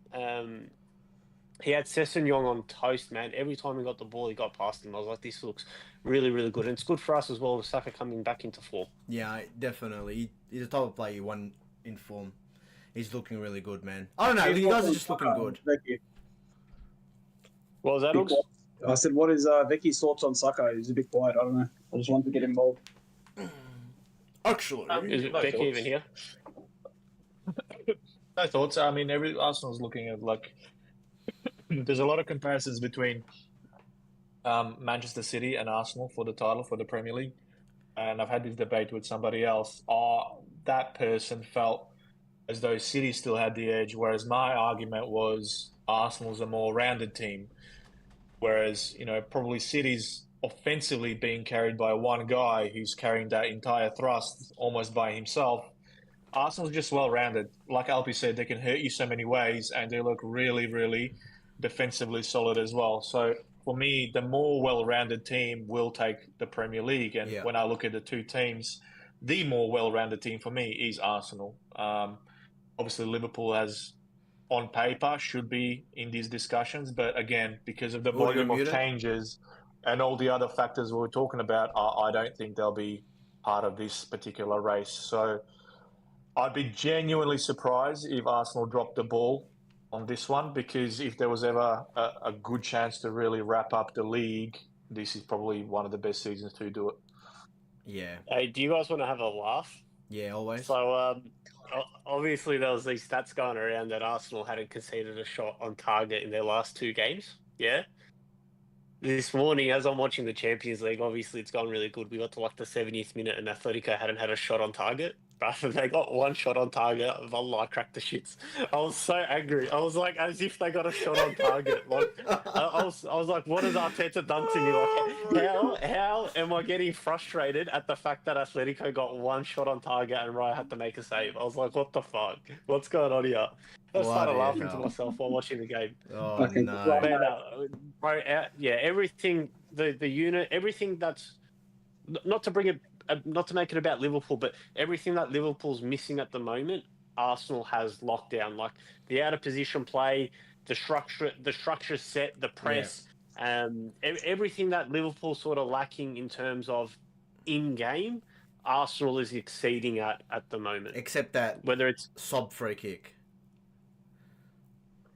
He had Sessegnon on toast, man. Every time he got the ball, he got past him. I was like, this looks really, really good. And it's good for us as well with Saka coming back into form. Yeah, definitely. He's a type of player you want in form. He's looking really good, man. I don't know. You guys are just looking good. What was that, Uggs? I said, what is Vicky's thoughts on Saka? He's a bit quiet. I don't know. I just wanted to get involved. Actually. Is Becky even here? No thoughts. I mean, Arsenal's looking at like... There's a lot of comparisons between Manchester City and Arsenal for the title for the Premier League. And I've had this debate with somebody else. That person felt as though City still had the edge, whereas my argument was Arsenal's a more rounded team. Whereas, probably City's offensively being carried by one guy who's carrying that entire thrust almost by himself. Arsenal's just well-rounded. Like Alpi said, they can hurt you so many ways, and they look really, really defensively solid as well. So for me, the more well-rounded team will take the Premier League. And when I look at the two teams, the more well-rounded team for me is Arsenal. Obviously, Liverpool has, on paper, should be in these discussions. But again, because of the volume of changes and all the other factors we were talking about, I don't think they'll be part of this particular race. So I'd be genuinely surprised if Arsenal dropped the ball on this one, because if there was ever a good chance to really wrap up the league, this is probably one of the best seasons to do it. Yeah. Hey, do you guys want to have a laugh? Yeah, always. So, obviously there was these stats going around that Arsenal hadn't conceded a shot on target in their last 2 games. Yeah. This morning, as I'm watching the Champions League, obviously it's gone really good. We got to like the 70th minute and Atletico hadn't had a shot on target. But they got 1 shot on target. I cracked the shits. I was so angry. I was like, as if they got a shot on target. Like, I was like, what has Arteta done to me? Like, how am I getting frustrated at the fact that Atletico got 1 shot on target and Raya had to make a save? I was like, what the fuck? What's going on here? I started laughing to myself while watching the game. Oh, no. Man, bro, yeah, everything, the unit, everything that's, not to make it about Liverpool, but everything that Liverpool's missing at the moment, Arsenal has locked down. Like the out of position play, the structure set, the press, everything that Liverpool's sort of lacking in terms of in game, Arsenal is exceeding at the moment. Except that whether it's sob free kick.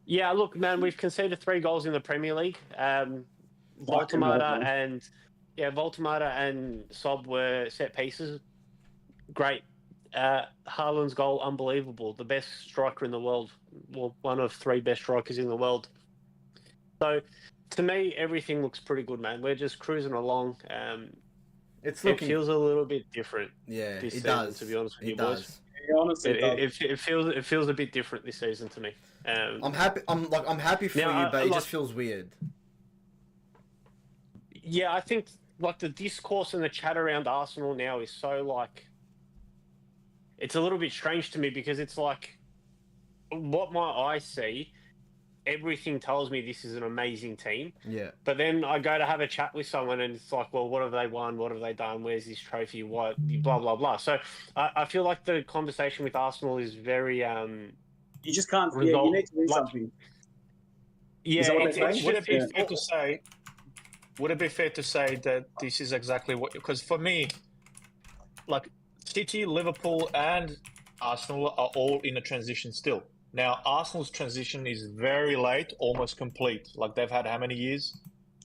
Yeah, look, man, we've conceded 3 goals in the Premier League. Voltemata and Sob were set pieces. Great. Haaland's goal, unbelievable. The best striker in the world. Well, one of 3 best strikers in the world. So, to me, everything looks pretty good, man. We're just cruising along. It's it looking. feels a little bit different. Yeah, this it season, does. to be honest with It you boys. does. Yeah, honestly, It feels a bit different this season to me. I'm happy. I'm happy for Now, you, but it like- just feels weird. Yeah, I think like the discourse and the chat around Arsenal now is so like, it's a little bit strange to me because it's like, what my eyes see, everything tells me this is an amazing team. Yeah. But then I go to have a chat with someone and it's like, well, what have they won? What have they done? Where's this trophy? What? Blah, blah, blah. So I feel like the conversation with Arsenal is very... you just can't. Yeah, result- you need to do like- something. yeah, that what it's, they're it's saying? Would it be Yeah. fair to say? Would it be fair to say that this is exactly what? Because for me, like City, Liverpool, and Arsenal are all in a transition still. Now, Arsenal's transition is very late, almost complete. Like they've had how many years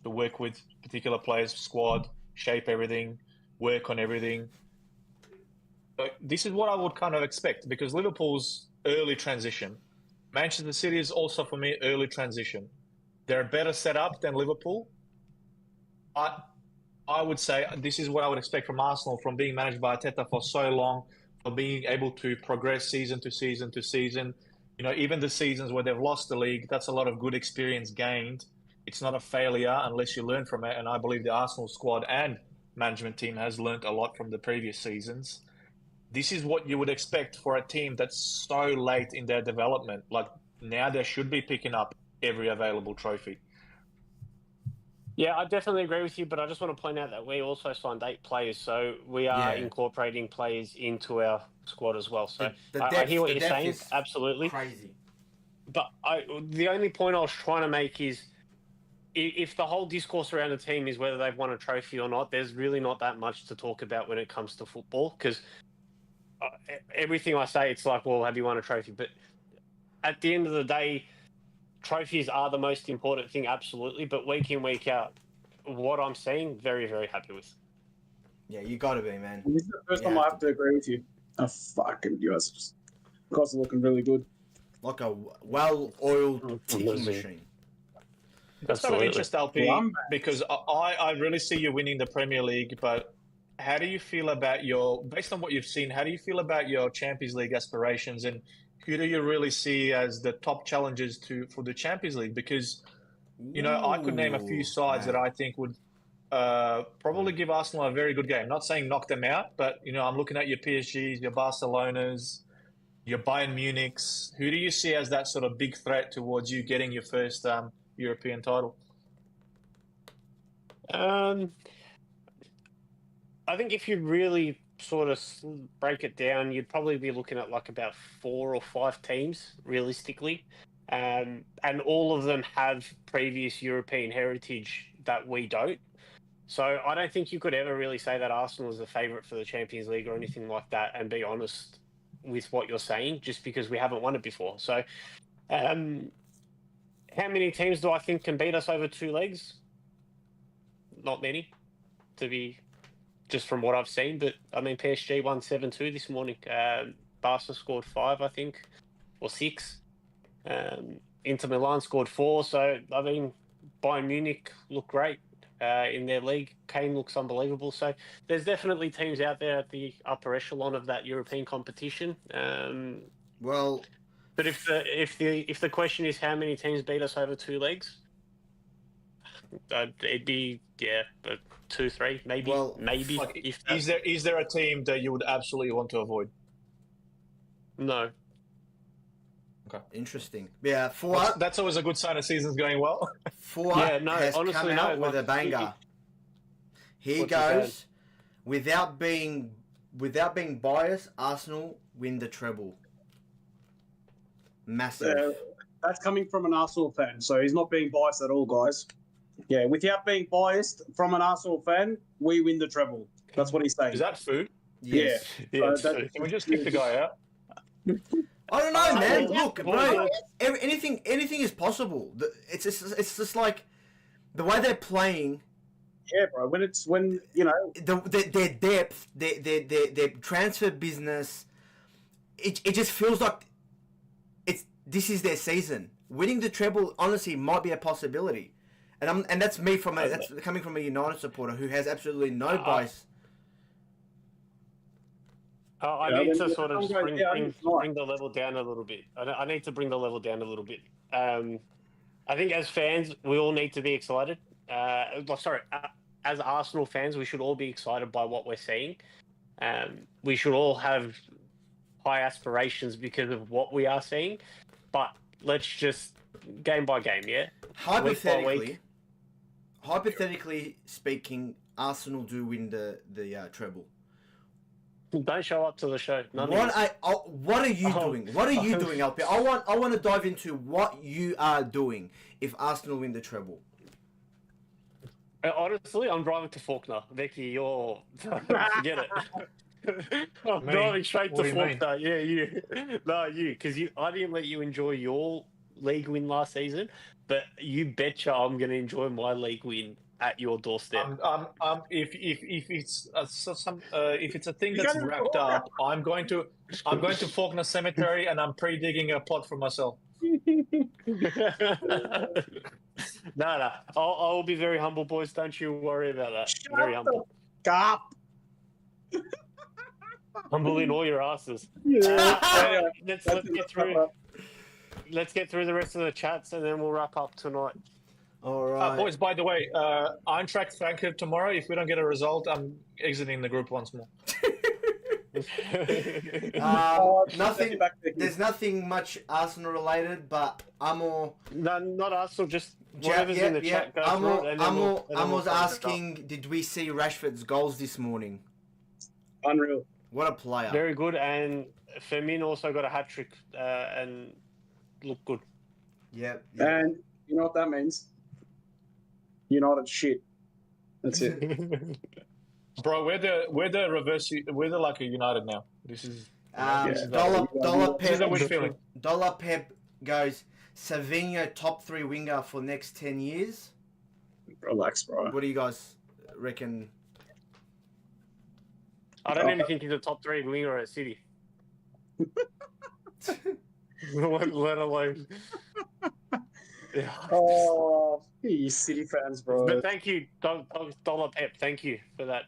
to work with particular players, squad, shape everything, work on everything. But this is what I would kind of expect because Liverpool's early transition. Manchester City is also for me early transition. They're better set up than Liverpool. I would say this is what I would expect from Arsenal from being managed by Arteta for so long, for being able to progress season to season to season. You know, even the seasons where they've lost the league, that's a lot of good experience gained. It's not a failure unless you learn from it. And I believe the Arsenal squad and management team has learnt a lot from the previous seasons. This is what you would expect for a team that's so late in their development. Like now they should be picking up every available trophy. Yeah, I definitely agree with you, but I just want to point out that we also signed 8 players, so we are Yeah. incorporating players into our squad as well. So The I depth- hear what the you're depth saying, is absolutely. Crazy. But the only point I was trying to make is if the whole discourse around the team is whether they've won a trophy or not, there's really not that much to talk about when it comes to football because everything I say, it's like, well, have you won a trophy? But at the end of the day, trophies are the most important thing, absolutely. But week in, week out, what I'm seeing, very, very happy with. Yeah, you got to be, man. This is the first You time I have have to agree with you. Oh, fucking you guys are looking really good. Like a well-oiled ticking Amazing. machine. That's out of Absolutely. interest, LP, Well, because I really see you winning the Premier League, but how do you feel about based on what you've seen, how do you feel about your Champions League aspirations and who do you really see as the top challengers for the Champions League? Because, you know, I could name a few sides that I think would probably give Arsenal a very good game. Not saying knock them out, but, you know, I'm looking at your PSGs, your Barcelonas, your Bayern Munichs. Who do you see as that sort of big threat towards you getting your first European title? I think if you really sort of break it down, you'd probably be looking at like about 4 or 5 teams realistically. And all of them have previous European heritage that we don't. So I don't think you could ever really say that Arsenal is the favourite for the Champions League or anything like that and be honest with what you're saying just because we haven't won it before. So how many teams do I think can beat us over 2 legs? Not many, to be just from what I've seen. But, I mean, PSG won 7-2 this morning. Barca scored 5, I think, or 6. Inter Milan scored 4. So, I mean, Bayern Munich look great in their league. Kane looks unbelievable. So, there's definitely teams out there at the upper echelon of that European competition. Well, But if the question is how many teams beat us over 2 legs, it'd be but 2, 3, maybe, Well, maybe. Like, If that, is there a team that you would absolutely want to avoid? no, interesting. Yeah, Fuad That's always a good sign a season's going well. Yeah, no, has honestly, come no, out with a like, banger. Here What's he saying? goes. Without being biased, Arsenal win the treble. Massive. That's coming from an Arsenal fan, so he's not being biased at all, guys. Yeah, without being biased from an Arsenal fan, we win the treble. That's what he's saying. Is that food? Yes. yeah, that- true. Can we just kick the guy out? I don't know, man. yeah, Look, well, bro. Anything is possible. It's just like the way they're playing. Yeah, bro. When you know, Their depth, their transfer business. It just feels like this is their season. Winning the treble, honestly, might be a possibility. And that's me that's coming from a United supporter who has absolutely no bias I Yeah, need then to sort of everyone just goes, bring, yeah, bring, it's not. bring the level down a little bit. I need to bring the level down a little bit. I think as fans, we all need to be excited. As Arsenal fans, we should all be excited by what we're seeing. We should all have high aspirations because of what we are seeing. But let's just game by game, yeah. Week by week. Hypothetically speaking, Arsenal do win the treble. Don't show up to the show. What are you doing? What are you doing, LP? I want to dive into what you are doing if Arsenal win the treble. Honestly, I'm driving to Faulkner. Becky, you're forget it. I'm Me? driving straight What to do you mean? Faulkner. Yeah, you. No, you, because I didn't let you enjoy your league win last season, but you betcha I'm going to enjoy my league win at your doorstep. If it's if it's a thing You're that's gonna wrapped go up, I'm going to Faulkner Cemetery and I'm pre-digging a plot for myself. No. I'll be very humble, boys. Don't you worry about that. Very humble. Up. Humble in all your asses. Yeah. Let's get through the rest of the chats and then we'll wrap up tonight. All right. Boys, by the way, Eintracht Frankfurt tomorrow. If we don't get a result, I'm exiting the group once more. Nothing. There's nothing much Arsenal related, but Amo. No, not Arsenal. Just whatever's in the chat. Go through it, and then we'll Amo's asking, did we see Rashford's goals this morning? Unreal. What a player! Very good, and Firmino also got a hat trick and looked good. Yep. And you know what that means? United shit. That's it. Bro, we're the reverse. We're the like a United now. This is Dollar this is a weird Pep. feeling. Dollar Pep goes. Savinho top 3 winger for next 10 years. Relax, bro. What do you guys reckon? I don't even think he's a top 3 winger at City. Let alone. Yeah. Oh, you City fans, bro. But thank you, Dollar Pep. Thank you for that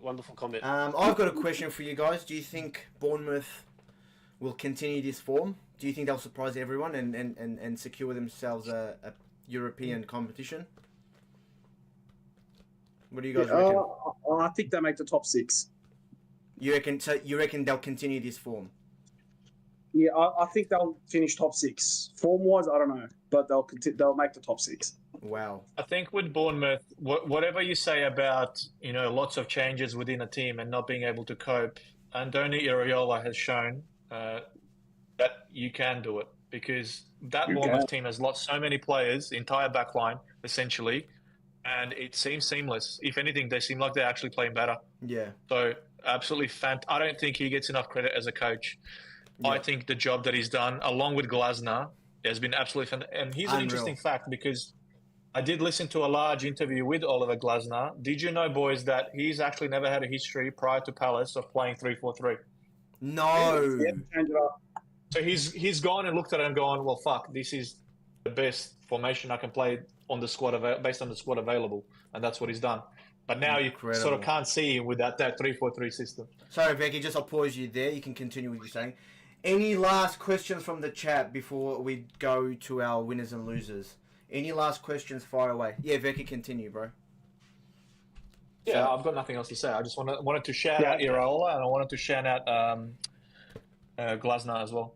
wonderful comment. I've got a question for you guys. Do you think Bournemouth will continue this form? Do you think they'll surprise everyone and secure themselves a European competition? What do you guys reckon? I think they make the top 6. You reckon they'll continue this form? Yeah, I think they'll finish top 6. Form-wise, I don't know, but they'll make the top 6. Wow. I think with Bournemouth, whatever you say about lots of changes within a team and not being able to cope, Andoni Iraola has shown that you can do it, because that Bournemouth team has lost so many players, entire back line essentially, and it seems seamless. If anything, they seem like they're actually playing better. Yeah. So absolutely I don't think he gets enough credit as a coach. Yeah. I think the job that he's done, along with Glasner, has been absolutely fantastic. And here's an interesting fact, because I did listen to a large interview with Oliver Glasner. Did you know, boys, that he's actually never had a history prior to Palace of playing 3-4-3? No. Yeah, change it up. So he's gone and looked at it and gone, well, fuck, this is the best formation I can play on the squad based on the squad available, and that's what he's done. But now you sort of can't see him with that 3-4-3 system. Sorry, Becky, I'll pause you there. You can continue what you're saying. Any last questions from the chat before we go to our winners and losers? Any last questions? Fire away. Yeah, Becky, continue, bro. Yeah, I've got nothing else to say. I just wanted to shout out Iraola, and I wanted to shout out Glasner as well.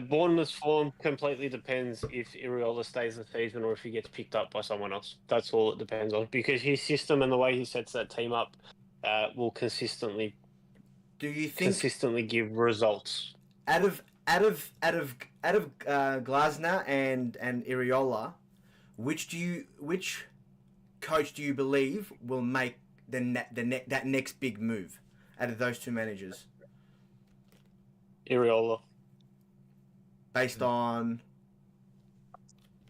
Bournemouth's form completely depends if Iraola stays the season or if he gets picked up by someone else. That's all it depends on, because his system and the way he sets that team up will consistently. Do you think consistently give results? Out of Glasner and Iraola, which coach do you believe will make that next big move out of those two managers? Iraola. Based on?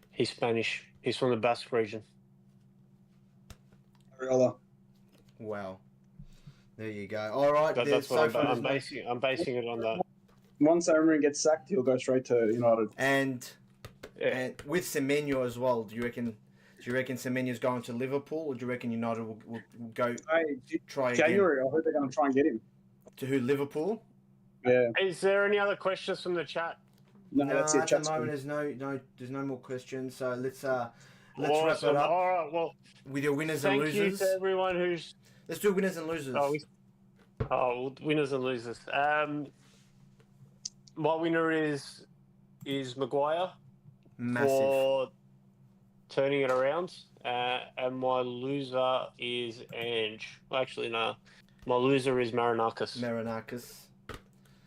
He's Spanish. He's from the Basque region. Iraola. Wow. There you go. All right. That's what I'm basing it on that. Once Arne gets sacked, he'll go straight to United. And with Semenyo as well, do you reckon Semenyo's going to Liverpool, or do you reckon United will go try January, again? I hope they're going to try and get him. To who? Liverpool? Yeah. Is there any other questions from the chat? No, that's it. At the Chat's moment good. there's no more questions. So let's wrap Awesome. it up All right. Well, with your winners and thank you losers. to everyone who's. Let's do winners and losers. Winners and losers. My winner is Maguire Massive. for turning it around, and my loser is Ange. Well, actually, no. My loser is Marinakis.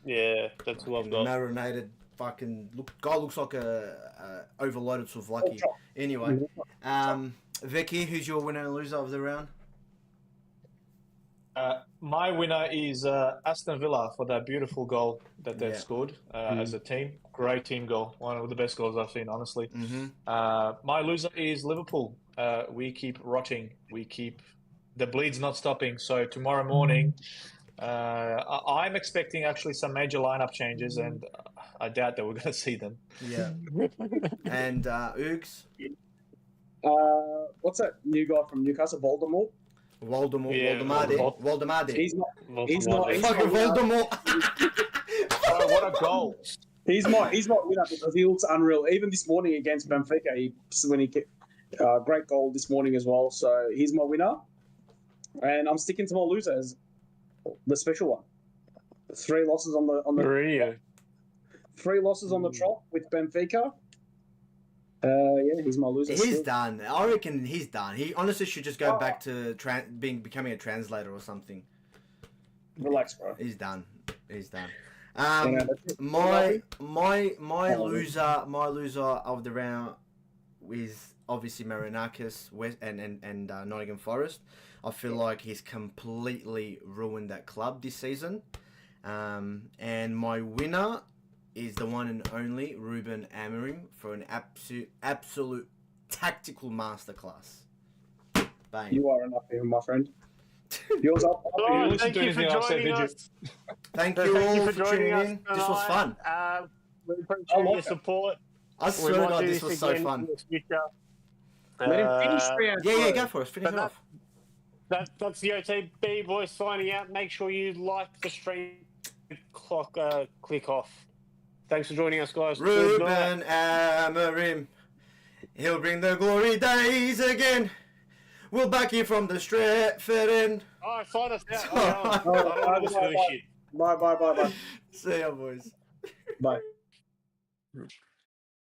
Yeah, that's who I've got. Marinated fucking guy looks like a overloaded Souvlaki. Anyway, Vicky, who's your winner and loser of the round? My winner is Aston Villa for that beautiful goal that they've scored as a team. Great team goal. One of the best goals I've seen, honestly. My loser is Liverpool. We keep rotting. The bleed's not stopping. So tomorrow morning, I'm expecting actually some major lineup changes, and I doubt that we're going to see them. Yeah. And Oogs? What's that new guy from Newcastle? Voldemort. Waldemade. He's not. Fucking Voldemort. Oh, what a goal! He's my winner because he looks unreal. Even this morning against Benfica, when he kicked great goal this morning as well. So he's my winner, and I'm sticking to my loser as the special one. 3 losses on the Mourinho. 3 losses on the trot with Benfica. Yeah, he's my loser. He's done. I reckon he's done. He honestly should just go back to becoming a translator or something. Relax, bro. He's done. My loser of the round is obviously Marinakis and Nottingham Forest. I feel like he's completely ruined that club this season. And my winner is the one and only Ruben Amorim for an absolute tactical masterclass. Bang. You are enough, even, my friend. Yours up. Thank you for joining us. Thank you all for tuning in. This was fun. We appreciate your support. I swear to God, this was so fun. Let him finish. Yeah, go for it. Finish it off. That's the OTB boys signing out. Make sure you like the stream clock. Click off. Thanks for joining us, guys. Ruben Amorim, he'll bring the glory days again. We'll back you from the Stratford end. All right, sign us out. I don't want to do shit. Bye. See ya, boys. Bye.